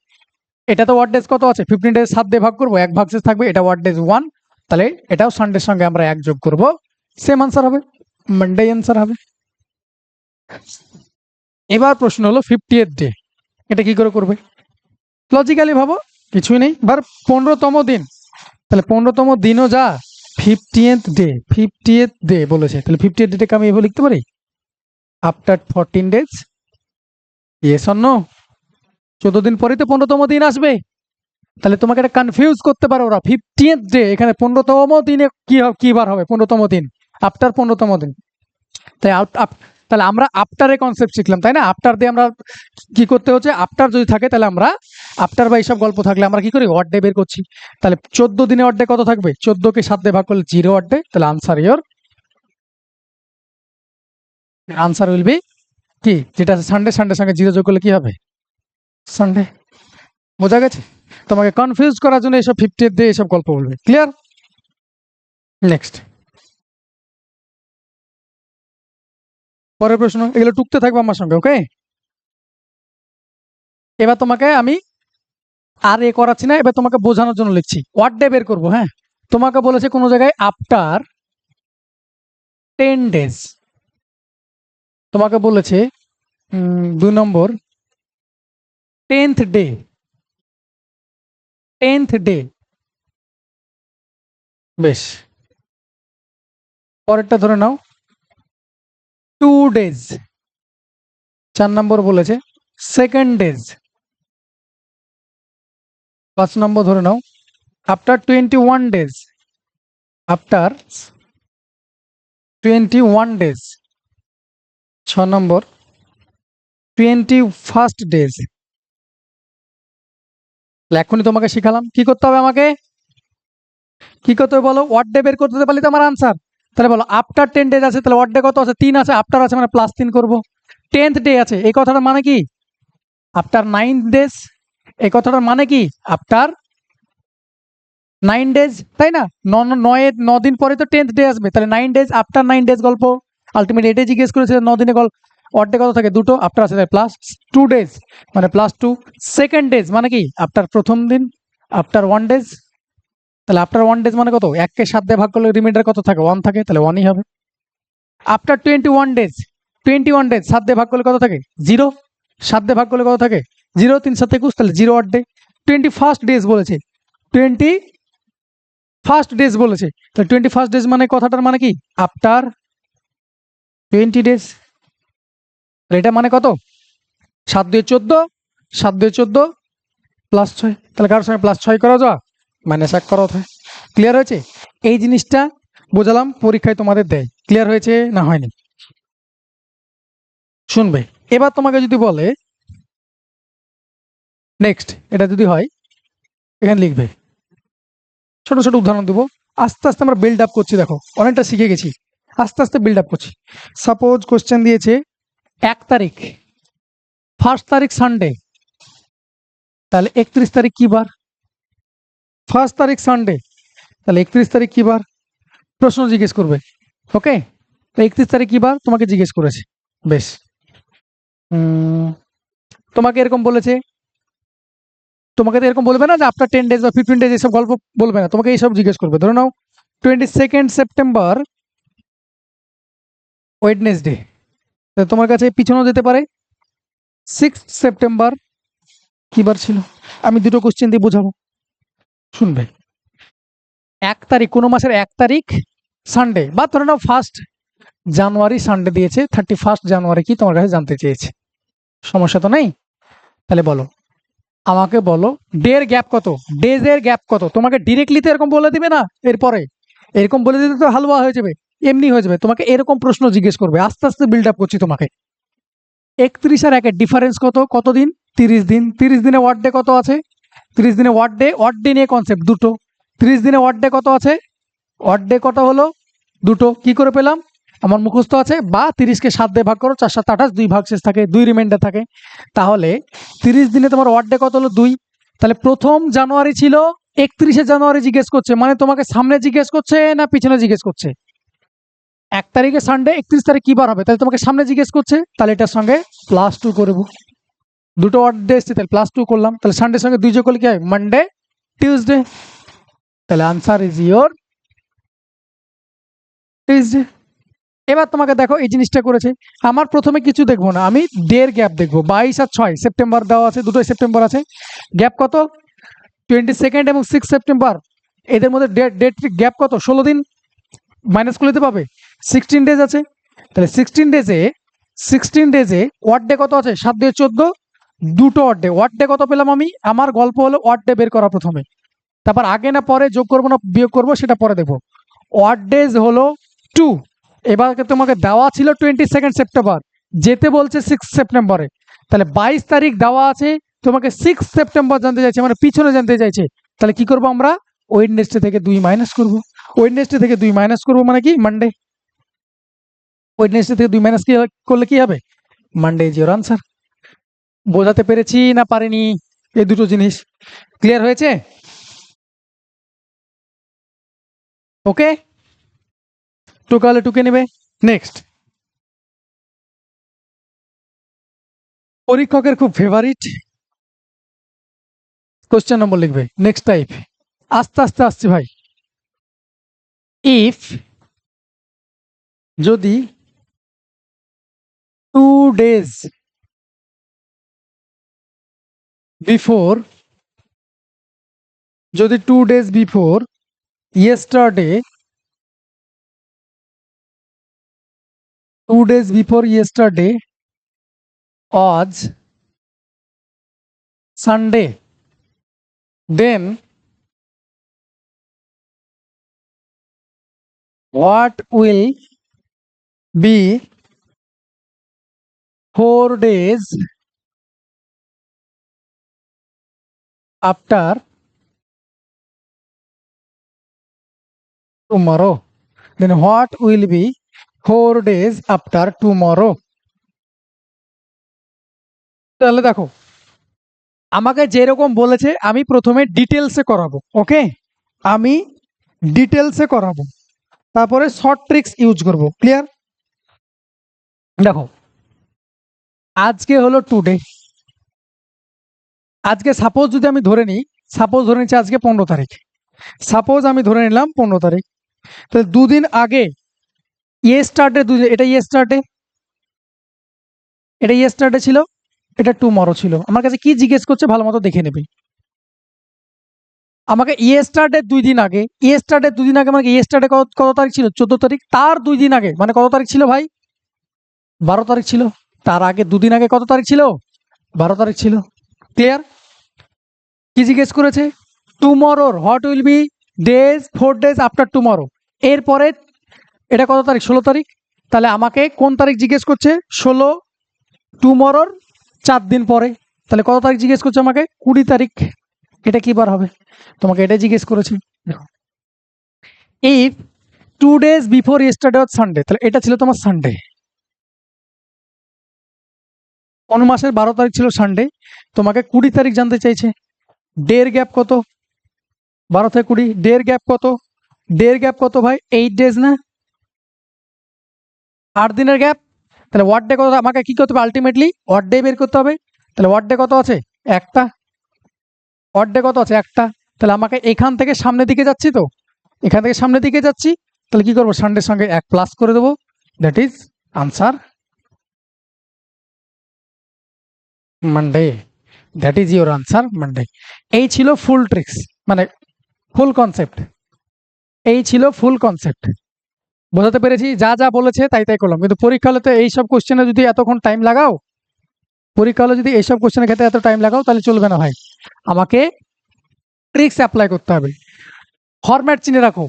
এটা তো ওয়ার্ড ডেজ কত আছে, 15 ডেজ 7 দিয়ে ভাগ করবো, 1 ভাগশেষ থাকবে, এটা ওয়ার্ড ডেজ 1, তাহলে এটাও সানডের সঙ্গে আমরা 1 যোগ করব, সেম আনসার হবে, মানডে আনসার হবে। এবার প্রশ্ন হলো 50th ডে, এটা কি করে করবে? লজিক্যালি ভাবো, কিছুই নেই, বার 15তম দিন, তাহলে 15তম দিনও যা 50th ডে, 50th ডে বলেছে, তাহলে 50th ডেটাকে আমি এভাবে লিখতে পারি, after 14 days, yes or no? 14 দিন পরেই তো 15তম দিন আসবে, তাহলে তোমাকে এটা কনফিউজ করতে পারো ওরা, 50th ডে এখানে 15তম দিনে কি বার হবে, 15তম দিন, আফটার 15তম দিন, তাই তাহলে আমরা আফটারে কনসেপ্ট শিখলাম, তাই না? আফটার দিয়ে আমরা কি করতে হচ্ছে, আফটার যদি থাকে তাহলে আমরা আফটার বা এইসব গল্প থাকলে আমরা কি করি, ওয়ার্ড ডে বের করছি। তাহলে 14 দিনে ওয়ার্ড ডে কত থাকবে, 14কে 7 দিয়ে ভাগ করলে 0 ওয়ার্ড ডে, তাহলে আনসার উইল বি কি, যেটা সানডে, সানডে সঙ্গে 0 যোগ করলে কি হবে, সানডে। বোঝা গেছে? তোমাকে কনফিউজ করার জন্য এইসব 50th ডে এইসব গল্প বলবে। ক্লিয়ার? নেক্সট, পরের প্রশ্ন, এগুলো টুকতে থাকবে আমার সঙ্গে, ওকে? এবার তোমাকে আমি আর করাচ্ছি না, এবার তোমাকে বোঝানোর জন্য লিখছি, ওয়ার্ড ডে বের করবো। হ্যাঁ, তোমাকে বলেছে কোনো জায়গায় আফটার 10 ডেজ, তোমাকে বলেছে 2 নম্বর 10th ডে, 10th ডে, বেশ, পরেরটা ধরে নাও 2 ডেজ, 4 নম্বর বলেছে 2nd ডেজ, 5 নম্বর ধরে now after 21 days, after 21 days, 6 নম্বর 21st ডেজ। এখনই তোমাকে শিখালাম কি করতে হবে, আমাকে কি করতে হবে বলো, ওয়ার্ড ডে বের করতে পারলে তো আমার আনসার। তাহলে বলো আফটার 10 ডেজ আছে, তাহলে ওয়ার্ড ডে কত আছে, 3 আছে, আফটার আছে মানে +3 করব। 10th ডে আছে, এই কথাটার মানে কি, আফটার 9 ডেজ, এই কথাটার মানে কি, আফটার 9 ডেজ, তাই না? 9 দিন পরে তো 10th ডে আসবে, তাহলে 9 ডেজ, আফটার 9 ডেজ গল্প, আলটিমেট এটাই জিজ্ঞেস করেছে, 9 দিনে গল্প, ওয়ার্ড ডে কত থাকে, 2টো, আফটার আছে +2 ডেজ মানে +2, 2nd ডেজ মানে কি, আফটার প্রথম দিন, আফটার 1 ডেজ, তাহলে আফটার 1 ডেজ মানে কত, 1কে 7 দিয়ে ভাগ করলে রিমাইন্ডার কত থাকে, 1 থাকে, তাহলে 1ই হবে। আফটার 21 ডেজ, 21 ডেজ 7 দিয়ে ভাগ করলে কত থাকে, 0, 7 দিয়ে ভাগ করলে কত থাকে, 0, 3 7 21, তাহলে 0 ওয়ার্ড ডে। 21st ডেজ বলেছে, 21st ডেজ বলেছে, তাহলে 21st ডেজ মানে কথাটার মানে কি, আফটার 20 ডেজ, এটা মানে কত, 7 2 14, 7 2 14 +6, তাহলে কারোর সঙ্গে +6 করা যাওয়া, -1 করা হয়। ক্লিয়ার হয়েছে? এই জিনিসটা বোঝালাম, পরীক্ষায় তোমাদের দেয়। ক্লিয়ার হয়েছে না হয়নি? শুনবে, এবার তোমাকে যদি বলে নেক্সট, এটা যদি হয় এখানে লিখবে, ছোট ছোট উদাহরণ দেবো, আস্তে আস্তে আমরা বিল্ড আপ করছি, দেখো অনেকটা শিখে গেছি, আস্তে আস্তে বিল্ড আপ করছি। সাপোজ কোশ্চেন দিয়েছে 1 তারিখ, 1st তারিখ সানডে, তাহলে 31 তারিখ কি বার, 1st তারিখ সানডে, তাহলে 31 তারিখ কি বার, প্রশ্ন জিজ্ঞেস করবে, ওকে? তো 31 তারিখ কি বার তোমাকে জিজ্ঞেস করেছে, বেশ। তোমাকে এরকম বলেছে, তোমাকে তো এরকম বলবে না যে আফটার 10 ডেজ বা 15 ডেজ এইসব গল্প বলবে না, তোমাকে এইসব জিজ্ঞেস করবে। ধরে নাও 22nd সেপ্টেম্বর ওয়েডনেসডে, তোমার কাছে পিছনেও যেতে পারে 6th সেপ্টেম্বর কি বার ছিল, আমি দুটো কোশ্চেন দিয়ে বোঝাবো, শুনবে। 1 তারিখ, কোনো মাসের 1 তারিখ সানডে, বা ধরে নাও 1st জানুয়ারি সানডে দিয়েছে, 31st জানুয়ারি কি তোমার কাছে জানতে চেয়েছে, সমস্যা তো নেই। তাহলে বলো, আমাকে বলো ডের গ্যাপ কত, ডেজের গ্যাপ কত, তোমাকে ডিরেক্টলি তো এরকম বলে দিবে না, এরপরে এরকম বলে দিতে তো হালুয়া হয়ে যাবে, এমনি হয়ে যাবে, তোমাকে এরকম প্রশ্ন জিজ্ঞেস করবে, আস্তে আস্তে বিল্ড আপ করছি তোমাকে। 31 আর 1-এর ডিফারেন্স কত, কতদিন, 30 দিন, 30 দিনে ওয়ার্ড ডে কত আছে, 30 দিনে ওয়ার্ড ডে নিয়ে কনসেপ্ট দুটো, 30 দিনে ওয়ার্ড ডে কত আছে, ওয়ার্ড ডে কত হলো, দুটো, কি করে পেলাম, আমার মুখস্থ আছে, বা 30কে 7 দিয়ে ভাগ করো, 4 7 28, 2 ভাগশেষ থাকে, 2 রিমাইন্ডার থাকে, তাহলে 30 দিনে তোমার ওয়ার্ড ডে কত হলো, 2, তাহলে প্রথম জানুয়ারি ছিল, 31শে জানুয়ারি জিজ্ঞেস করছে, মানে তোমাকে সামনে জিজ্ঞেস করছে না পিছনে জিজ্ঞেস করছে, 1 তারিখে সানডে, 31 তারিখ কি বার হবে? তাহলে তোমাকে সামনে জিজ্ঞেস করছে, তাহলে এটার সঙ্গে +2 করব। দুটো ওয়ার্ড ডে এসছে, তাহলে +2 করলাম। তাহলে সানডের সঙ্গে 2 যোগ করলে কি হয়? Monday, Tuesday. তাহলে আনসার ইজ ইয়োর টিউসডে। এবার তোমাকে দেখো এই জিনিসটা করেছে। আমার প্রথমে কিছু দেখবো না, আমি ডের গ্যাপ দেখবো। 22 আর 6 সেপ্টেম্বর দেওয়া আছে, দুটোই সেপ্টেম্বর আছে। গ্যাপ কত? 22 এবং 6 সেপ্টেম্বর, এদের মধ্যে ডেট গ্যাপ কত? 16 দিন। মাইনাস করে দিতে পারবে, 16 ডেজ আছে। তাহলে 16 ডেজে ওয়ার্ড ডে কত আছে? 7 দিয়ে 14, দুটো ওয়ার্ড ডে কত পেলাম আমি? আমার গল্প হলো ওয়ার্ড ডে বের করা প্রথমে, তারপর আগে না পরে যোগ করবো না বিয়োগ করবো সেটা পরে দেখবো। ওয়ার্ড ডেজ হলো 2। এবার তোমাকে দেওয়া ছিল 22 সেপ্টেম্বর, যেতে বলছে 6 সেপ্টেম্বরে। তাহলে 22 তারিখ দেওয়া আছে, তোমাকে 6 সেপ্টেম্বর জানতে চাইছে, মানে পিছনে জানতে চাইছে। তাহলে কি করবো আমরা? ওয়েডনেসডে থেকে 2 মাইনাস করবো। ওয়েডনেসডে থেকে 2 মাইনাস করবো মানে কি? মানডে। ওয়েডনেসডে থেকে 2 মাইনাস করলে কি হবে? Monday is your answer. বোঝাতে পেরেছি না পারিনি? এই দুটো জিনিস ক্লিয়ার হয়েছে? ওকে, টুকালে টুকে নেবে। নেক্সট, পরীক্ষকের খুব ফেভারিট কোশ্চেন নম্বর লিখবে। নেক্সট টাইপ, আস্তে আস্তে আসছি ভাই। ইফ যদি 2 days বিফোর, যদি 2 days before yesterday, 2 days before yesterday was Sunday, then what will be 4 days after tomorrow? Then what will be 4 days after tomorrow? তাহলে দেখো, আমাকে যেরকম বলেছে আমি প্রথমে ডিটেলসে করাবো। ওকে, আমি ডিটেলসে করাবো, তারপরে শর্ট ট্রিক্স ইউজ করব। ক্লিয়ার? দেখো, আজকে হলো টুডে। আজকে সাপোজ যদি আমি ধরে নিই, সাপোজ ধরে নিচ্ছি আজকে 15 তারিখ, সাপোজ আমি ধরে নিলাম 15 তারিখ। তাহলে দুদিন আগে ইয়েস্টারডে, এটা ইয়েস্টারডে, এটা ইয়েস্টারডে ছিল, এটা টুমরো ছিল। আমার কাছে কি জিজ্ঞেস করছে ভালো মতো দেখে নেবে। আমাকে ইয়েস্টারডে 2 দিন আগে, ইয়েস্টারডে 2 দিন আগে মানে ইয়েস্টারডে কত তারিখ ছিল? 14 তারিখ। তার 2 দিন আগে মানে কত তারিখ ছিল ভাই? 12 তারিখ ছিল। তার আগে 2 দিন আগে কত তারিখ ছিল? 12 তারিখ ছিল। ক্লিয়ার? কি জিজ্ঞেস করেছে? টুমরোর what will be days 4 days after tomorrow. এরপরে এটা কত তারিখ? 16 তারিখ। তাহলে আমাকে কোন তারিখ জিজ্ঞেস করছে? 16, টুমরোর 4 দিন পরে। তাহলে কত তারিখ জিজ্ঞেস করছে আমাকে? 20 তারিখ। এটা কি বার হবে? তোমাকে এটা জিজ্ঞেস করেছি। If 2 days before yesterday was Sunday, তাহলে এটা ছিল তোমার সানডে। কোন মাসের 12 তারিখ ছিল? সানডে। তোমাকে 20 তারিখ জানতে চাইছে। ডের গ্যাপ কত? 12 থেকে 20। ডের গ্যাপ কত? ডের গ্যাপ কত ভাই? 8 days না? 8 দিনের গ্যাপ। তাহলে ওয়ার্ড ডে কত? আমাকে কি করতে হবে? আলটিমেটলি ওয়ার্ড ডে বের করতে হবে। তাহলে ওয়ার্ড ডে কত আছে? একটা। ওয়ার্ড ডে কত আছে? একটা। তাহলে আমাকে এখান থেকে সামনের দিকে যাচ্ছি, তো এখান থেকে সামনের দিকে যাচ্ছি, তাহলে কি করবো? সানডের সঙ্গে 1 প্লাস করে দেবো। That is answer Monday. That is your answer Monday. এই ছিল ফুল ট্রিক্স, মানে ফুল কনসেপ্ট। এই ছিল ফুল কনসেপ্ট। বোঝাতে পেরেছি? যা যা বলেছে তাই তাই করলাম। কিন্তু পরীক্ষা হলে তো এইসব কোশ্চেনে যদি এতক্ষণ টাইম লাগাও, পরীক্ষা হলে যদি এইসব কোশ্চেনের ক্ষেত্রে এত টাইম লাগাও, তাহলে চলবে না ভাই। আমাকে ট্রিক্স অ্যাপ্লাই করতে হবে। ফরম্যাট চিনে রাখো।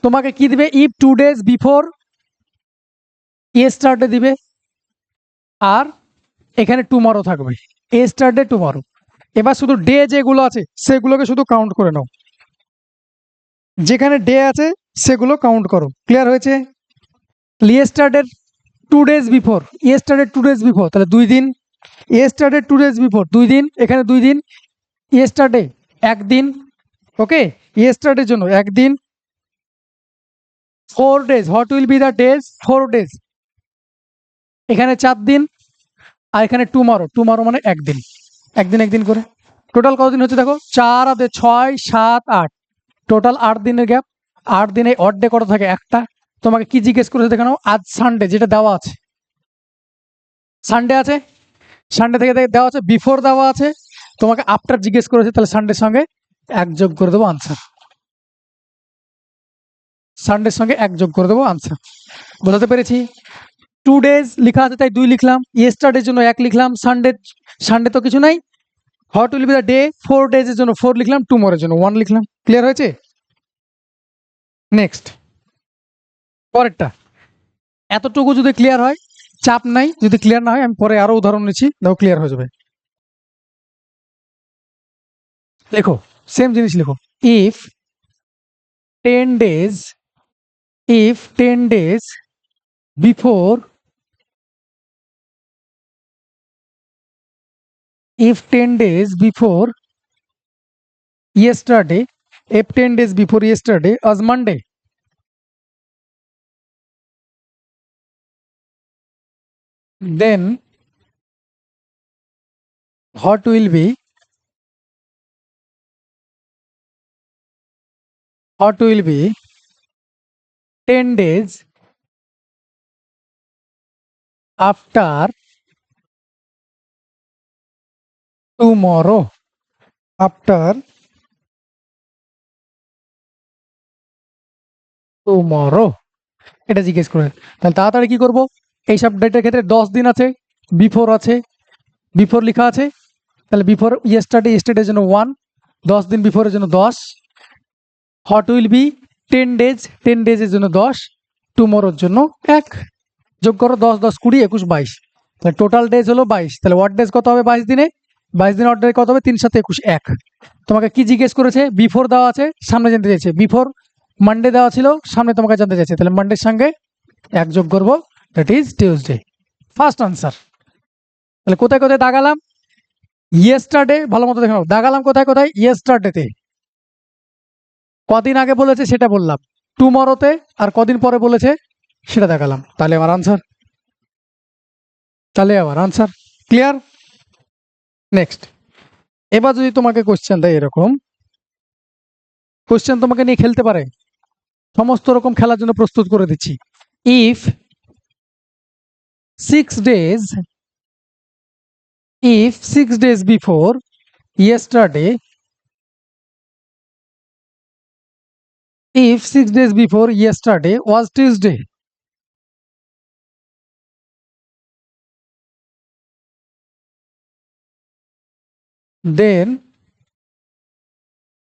তোমাকে কি দিবে? ইফ 2 days বিফোর ইয়েস্টারডে দিবে, আর এখানে টুমরো থাকবে। Yesterday, tomorrow. এবার শুধু ডে যেগুলো আছে সেগুলোকে শুধু কাউন্ট করে নাও। যেখানে ডে আছে সেগুলো কাউন্ট করো। ক্লিয়ার হয়েছে? Yesterday 2 days before, yesterday 2 days before, তাহলে 2 দিন। ইয়েস্টারডে 2 days বিফোর, 2 দিন, এখানে 2 দিন। ইয়েস্টারডে 1 দিন। ওকে, ইয়েস্টারডের জন্য 1 দিন। 4 days, what will be the days? 4 days, এখানে 4 দিন আর এখানে টুমরো মানে একদিন, একদিন করে টোটাল কতদিন হচ্ছে দেখো, 4 আর 6 7 8, টোটাল 8 দিনের গ্যাপ। 8 দিনে অড ডে কত থাকে? একটা। তোমাকে কি জিজ্ঞেস করেছে দেখে নাও, আজ সানডে, যেটা দেওয়া আছে সানডে আছে, সানডে থেকে দেওয়া আছে, বিফোর দেওয়া আছে, তোমাকে আফটার জিজ্ঞেস করেছে, তাহলে সানডের সঙ্গে 1 যোগ করে দেবো আনসার। সানডের সঙ্গে 1 যোগ করে দেবো আনসার। বোঝাতে পেরেছি? 2 days লেখা আছে তাই 2 লিখলাম, ইয়েস্টারডের জন্য 1 লিখলাম, সানডে তো কিছু নাই, what will B the day, 4 days এর জন্য 4 লিখলাম, টুমরোর জন্য 1 লিখলাম। ক্লিয়ার হয়েছে? নেক্সট, পরেরটা। এতটুকু যদি ক্লিয়ার হয় চাপ নাই, যদি ক্লিয়ার না হয় আমি পরে আরো উদাহরণ নিচ্ছি, দেখো ক্লিয়ার হয়ে যাবে। লেখো, সেম জিনিস লেখো, if 10 days, if 10 days before, if 10 days before yesterday, if 10 days before yesterday was Monday, then what will be 10 days after tomorrow, after tomorrow, এটা জিজ্ঞেস করে। তাহলে তাড়াতাড়ি কি করব, এইসব ডেটের ক্ষেত্রে 10 দিন আছে, বিফোর আছে, বিফোর লেখা আছে, তাহলে বিফোর ইয়েস্টারডের জন্য 1, 10 দিন বিফোরের জন্য 10, হট উইল বি 10 days, 10 ডেজের জন্য 10, টুমোরোর জন্য 1, যোগ করো 10 10 20 21 22, তাহলে টোটাল ডেজ হলো 22। তাহলে ওয়াট ডেজ কত হবে 22 দিনে? 22 দিনে ওয়াট ডে কত হবে? 3 7 21 1। তোমাকে কি জিজ্ঞেস করেছে? বিফোর দেওয়া আছে, সামনে জানতে চাইছে, বিফোর মানডে দেওয়া ছিল, সামনে তোমাকে জানতে চাইছে, তাহলে মানডের সঙ্গে 1 যোগ করবো, that is Tuesday. First answer. তাহলে কোথায় কোথায় দাগালাম? ইয়েস্টারডে, ভালো মতো দেখে নাও, দাগালাম কোথায় কোথায়? ইয়েস্টারডেতে, কদিন আগে বলেছে সেটা বললাম, টুমরোতে, আর কদিন পরে বলেছে সেটা দেখালাম। তাহলে আমার আনসার, ক্লিয়ার? নেক্সট, এবার যদি তোমাকে কোশ্চেন দেয় এরকম, কোশ্চেন তোমাকে নিয়ে খেলতে পারে, সমস্ত রকম খেলার জন্য প্রস্তুত করে দিচ্ছি। If 6 days, if 6 days before yesterday, if 6 days before yesterday was Tuesday, then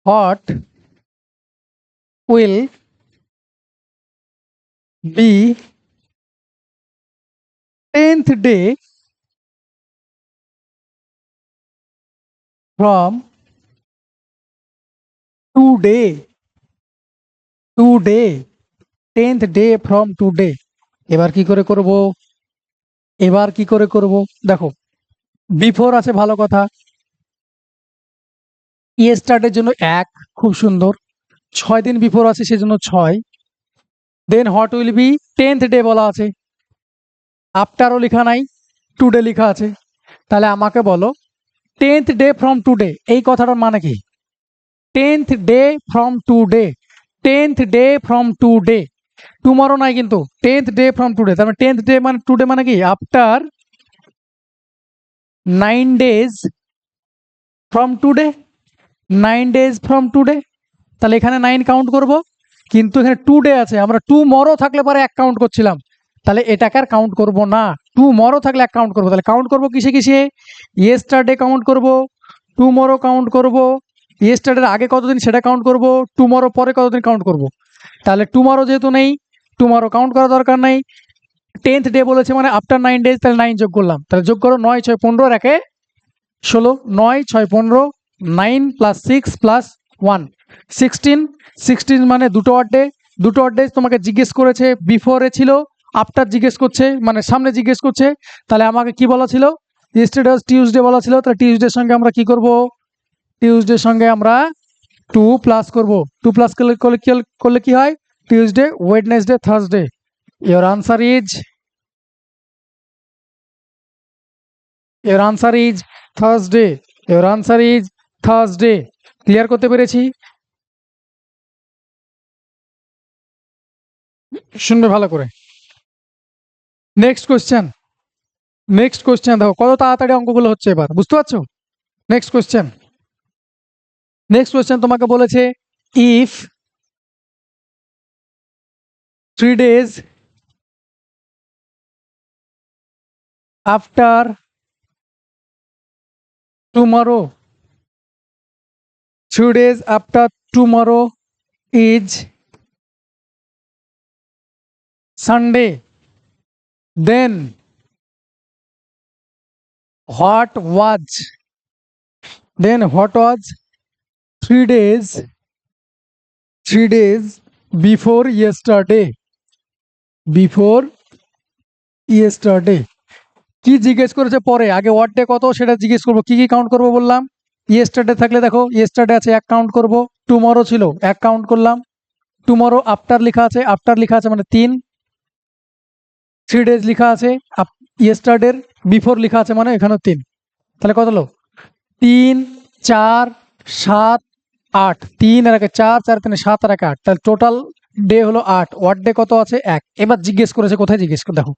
what will be 10th day from today, 10th day from today। এবার কি করে করব, দেখো বিফোর আছে, ভালো কথা, ইয়েস্টারডের জন্য 1, খুব সুন্দর, 6 দিন বিফোর আছে সেজন্য 6, then what will be 10th day বলা আছে, আফটারও লেখা নাই, টুডে লেখা আছে, তাহলে আমাকে বলো 10th ডে ফ্রম টুডে, এই কথাটার মানে কি? 10th day from today, 10th day from today, tomorrow নাই কিন্তু, 10th ডে ফ্রম টুডে, তার মানে 10th ডে মানে টুডে মানে কি? After 9 days from today, 9 days from today, তাহলে এখানে 9 কাউন্ট করব, কিন্তু এখানে টুডে আছে, আমরা টুমরো থাকলে পরে 1 কাউন্ট করছিলাম, তাহলে এটাকে আর কাউন্ট করব না, টুমরো থাকলে 1 কাউন্ট করব। তাহলে কাউন্ট করব কিসে কিসে? ইয়েস্টারডে কাউন্ট করব, টুমরো কাউন্ট করব, ইয়েস্টারডের আগে কতদিন সেটা কাউন্ট করব, টুমরো পরে কতদিন কাউন্ট করব। তাহলে টুমরো যেহেতু নেই, টুমরো কাউন্ট করা দরকার নাই, 10th ডে বলেছে মানে আফটার 9 days, তাহলে 9 যোগ করলাম, তাহলে যোগ করো 9 6 15 একে 16, 9 6 15, 9 প্লাস 6 প্লাস 1 16, 16 মানে দুটো অড ডে তোমাকে জিজ্ঞেস করেছে, বিফোরে ছিল, আফটার জিজ্ঞেস করছে, মানে সামনে জিজ্ঞেস করছে, তাহলে আমাকে কি বলা ছিল? ইয়েস্টারডে ওয়াজ টিউসডে বলা ছিল, তাহলে টিউসডের সঙ্গে আমরা কি করব? টিউসডের সঙ্গে আমরা 2 প্লাস করব, 2 প্লাস করলে কি হয়? Tuesday, Wednesday, Thursday. Your answer is Thursday. Your answer is Thursday. Clear করতে পেরেছি? শুনবে ভালো করে। নেক্সট কোশ্চেন দেখো কত তাড়াতাড়ি অঙ্কগুলো হচ্ছে এবার, বুঝতে পারছো? নেক্সট কোশ্চেন তোমাকে বলেছে if 3 days after tomorrow, 3 days after tomorrow is Sunday, then what was 3 days before yesterday? কি জিজ্ঞেস করেছে পরে, আগে হোয়াট ডে কত সেটা জিজ্ঞেস করবো। কি কি কাউন্ট করবো বললাম? ইয়েস্টারডে থাকলে দেখো ইয়েস্টারডে আছে, এক কাউন্ট করব। টুমরো ছিল, এক কাউন্ট করলাম। টুমরো আফটার লেখা আছে মানে 3। 3 days লেখা আছে, ইয়েস্টারডের বিফোর লেখা আছে মানে এখানেও 3। তাহলে কত হলো? 3 4 7 8। 3 আর 1 4, 4 3 7 আর 1 8। তাহলে টোটাল ডে হলো 8। হোয়াট ডে কত আছে? 1। এবার জিজ্ঞেস করেছে কোথায়, জিজ্ঞেস করে দেখো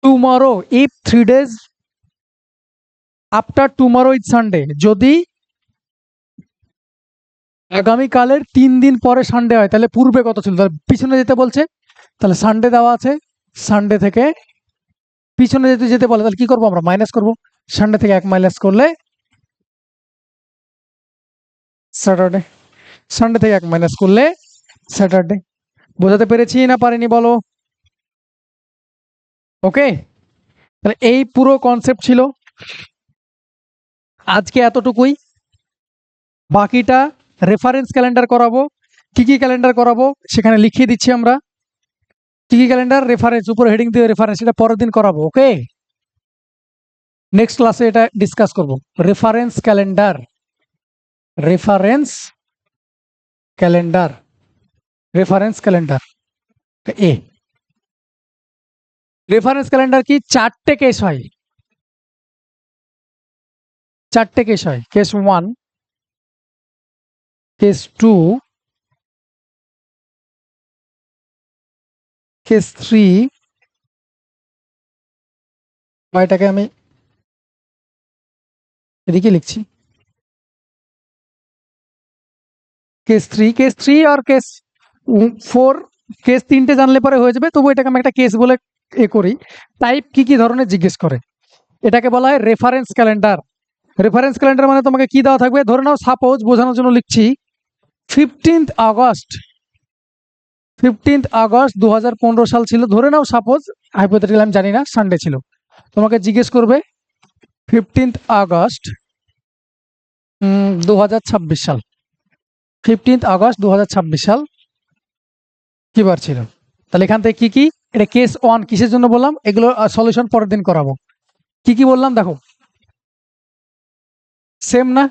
tomorrow if 3 days after tomorrow is Sunday, যদি আগামীকালের 3 দিন পরে সানডে হয় তাহলে পূর্বে কত ছিল? তাহলে পিছনে যেতে বলছে, তাহলে সানডে দেওয়া আছে, সানডে থেকে পিছনে যেতে বলে তাহলে কি করবো আমরা? মাইনাস করব। সানডে থেকে 1 মাইনাস করলে স্যাটারডে, সানডে থেকে 1 মাইনাস করলে স্যাটারডে। বোঝাতে পেরেছি না পারিনি বলো? ওকে, তাহলে এই পুরো কনসেপ্ট ছিল আজকে এতটুকুই। বাকিটা রেফারেন্স ক্যালেন্ডার করাবো। কি কি ক্যালেন্ডার করাবো সেখানে লিখিয়ে দিচ্ছি আমরা। কি কি ক্যালেন্ডার, রেফারেন্স, উপরে হেডিং দিয়ে রেফারেন্স, এটা পরের দিন করাবো। ওকে, নেক্সট ক্লাসে এটা ডিসকাস করব। রেফারেন্স ক্যালেন্ডার এ রেফারেন্স ক্যালেন্ডার কি? 4টে কেস হয়, 4টে কেস হয়। কেস 1, কেস 2, কেস 3, এটাকে আমি এদিকে লিখছি, কেস 3 আর কেস 4। কেস 3টে জানলে পরে হয়ে যাবে, তবু এটাকে আমি একটা কেস বলে করি। টাইপ কি কি ধরনের জিজ্ঞেস করে, এটাকে বলা হয় রেফারেন্স ক্যালেন্ডার। রেফারেন্স ক্যালেন্ডার মানে তোমাকে কি দেওয়া থাকবে? ধরে নাও, সাপোজ বোঝানোর জন্য লিখছি 15th আগস্ট 2015 সাল ছিল, ধরে নাও, সাপোজ হাইপোথেটিক্যাল, আমি জানি না, সানডে ছিল। তোমাকে জিজ্ঞেস করবে 15th আগস্ট 2026 সাল, 15th আগস্ট 2026 সাল কি বার ছিল? তাহলে এখান থেকে কি কি, এটা কেস 1 কিসের জন্য বললাম, এগুলো সলিউশন পরের দিন করাবো। কি কি বললাম দেখো, সেম না?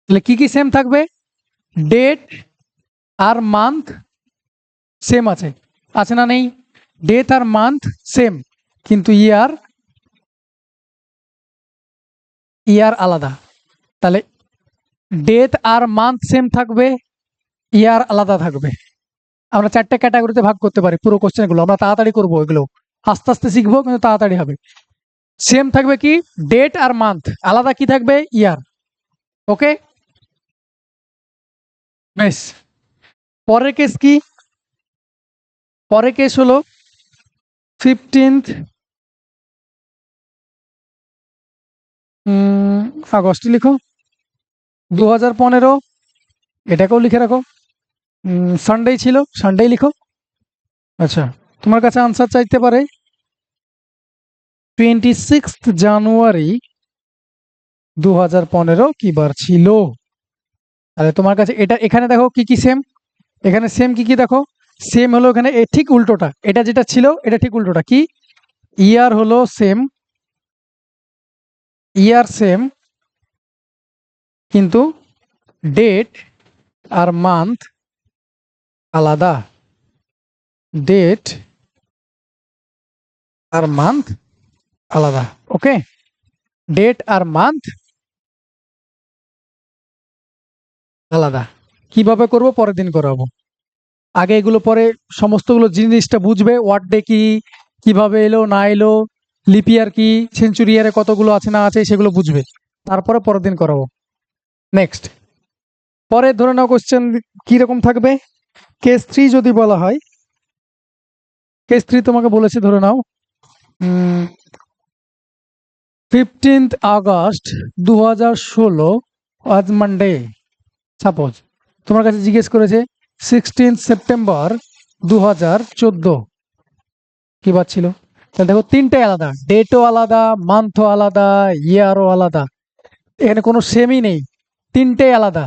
তাহলে কি কি সেম থাকবে? ডেট আর মান্থ সেম আছে, আছে না নেই? ডেট আর মান্থ সেম, কিন্তু ইয়ার আলাদা। তাহলে ডেট আর মান্থ সেম থাকবে, ইয়ার আলাদা থাকবে। আমরা 4টে ক্যাটাগরিতে ভাগ করতে পারি পুরো কোশ্চেনগুলো। আমরা তাড়াতাড়ি করবো, এগুলো আস্তে আস্তে শিখবো, কিন্তু তাড়াতাড়ি হবে। সেম থাকবে কি? ডেট আর মান্থ। আলাদা কি থাকবে? ইয়ার। ওকে, বেশ। পরের কেস কি? পরের কেস হলো 15th আগস্ট লিখো 2015, এটাকেও লিখে রাখো। সানডে ছিল, সানডে লিখো। আচ্ছা, তোমার কাছে আনসার চাইতে পারে 26 জানুয়ারি 2015 কি বার ছিল? তাহলে তোমার কাছে এটা, এখানে দেখো কি কি সেম, এখানে সেম কি কি দেখো, সেম হলো এখানে ঠিক উল্টোটা, এটা যেটা ছিল এটা ঠিক উল্টোটা। কি? ইয়ার হলো সেম, ইয়ার সেম, কিন্তু ডেট আর মান্থ আলাদা, ডেট আর মান্থ আলাদা। ওকে, ডেট আর মান্থ আলাদা। কিভাবে করব পরের দিন করাবো। আগে এগুলো পরে সমস্তগুলো জিনিসটা বুঝবে, ওয়ার্ড ডে কি, কিভাবে এলো না এলো, লিপ ইয়ার কি, সেঞ্চুরি ইয়ারে কতগুলো আছে না আছে সেগুলো বুঝবে, তারপরে পরের দিন করাবো। নেক্সট, পরে ধরে নাও কোশ্চেন কিরকম থাকবে। কেস 3 যদি বলা হয়, কেস 3 তোমাকে বলেছে ধরে নাও 15th আগস্ট 2016 আজ মানডে। সাপোজ তোমার কাছে জিজ্ঞেস করেছে 16 সেপ্টেম্বর 2014 কি পাচ্ছিল। তাহলে দেখো তিনটাই আলাদা, ডেটও আলাদা, মান্থও আলাদা, ইয়ারও আলাদা, এখানে কোনো সেমই নেই, তিনটেই আলাদা,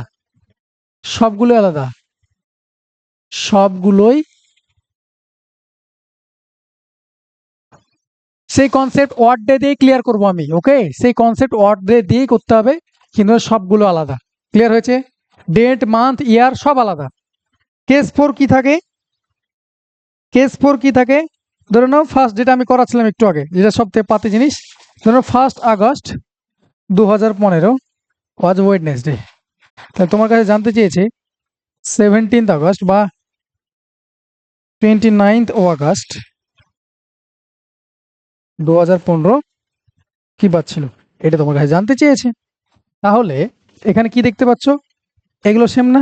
সবগুলো আলাদা, সবগুলোই। সেই কনসেপ্ট ওয়ার্ড ডে দিয়ে ক্লিয়ার করবো আমি। ওকে, সেই কনসেপ্ট ওয়ার্ড ডে দিয়েই করতে হবে, কিন্তু সবগুলো আলাদা। ক্লিয়ার হয়েছে? ডেট, মান্থ, ইয়ার সব আলাদা। কেস 4 কি থাকে? কেস 4 কি থাকে? ধরে নাও ফার্স্ট, যেটা আমি করাচ্ছিলাম একটু আগে, যেটা সবথেকে পাতি জিনিস। ধরে নাও 1 আগস্ট 2015 ওয়াজ ওয়েডনেসডে। তাহলে তোমার কাছে জানতে চেয়েছে 17 আগস্ট বা 29 আগস্ট 2015 কি পাচ্ছিল, এটা তোমার কাছে জানতে চেয়েছে। তাহলে এখানে কি দেখতে পাচ্ছ, এগুলো সেম না?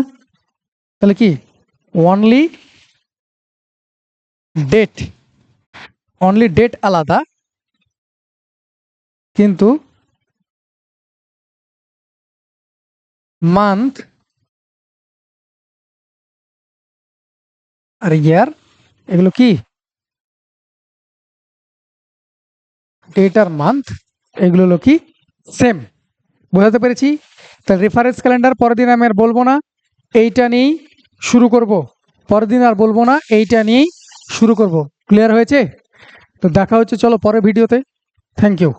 তাহলে কি অনলি ডেট, অনলি ডেট আলাদা, কিন্তু মান্থ আর ইয়ার এগুলো কি, ডেট আর মান্থ এগুলো হলো কি সেম। বোঝাতে পেরেছি? তাহলে রেফারেন্স ক্যালেন্ডার পরের দিন আমি আর বলবো না, এইটা নিয়েই শুরু করব। পরের দিন আর বলবো না, এইটা নিয়েই শুরু করব। ক্লিয়ার হয়েছে? তো দেখা হচ্ছে চলো পরের ভিডিওতে। Thank you.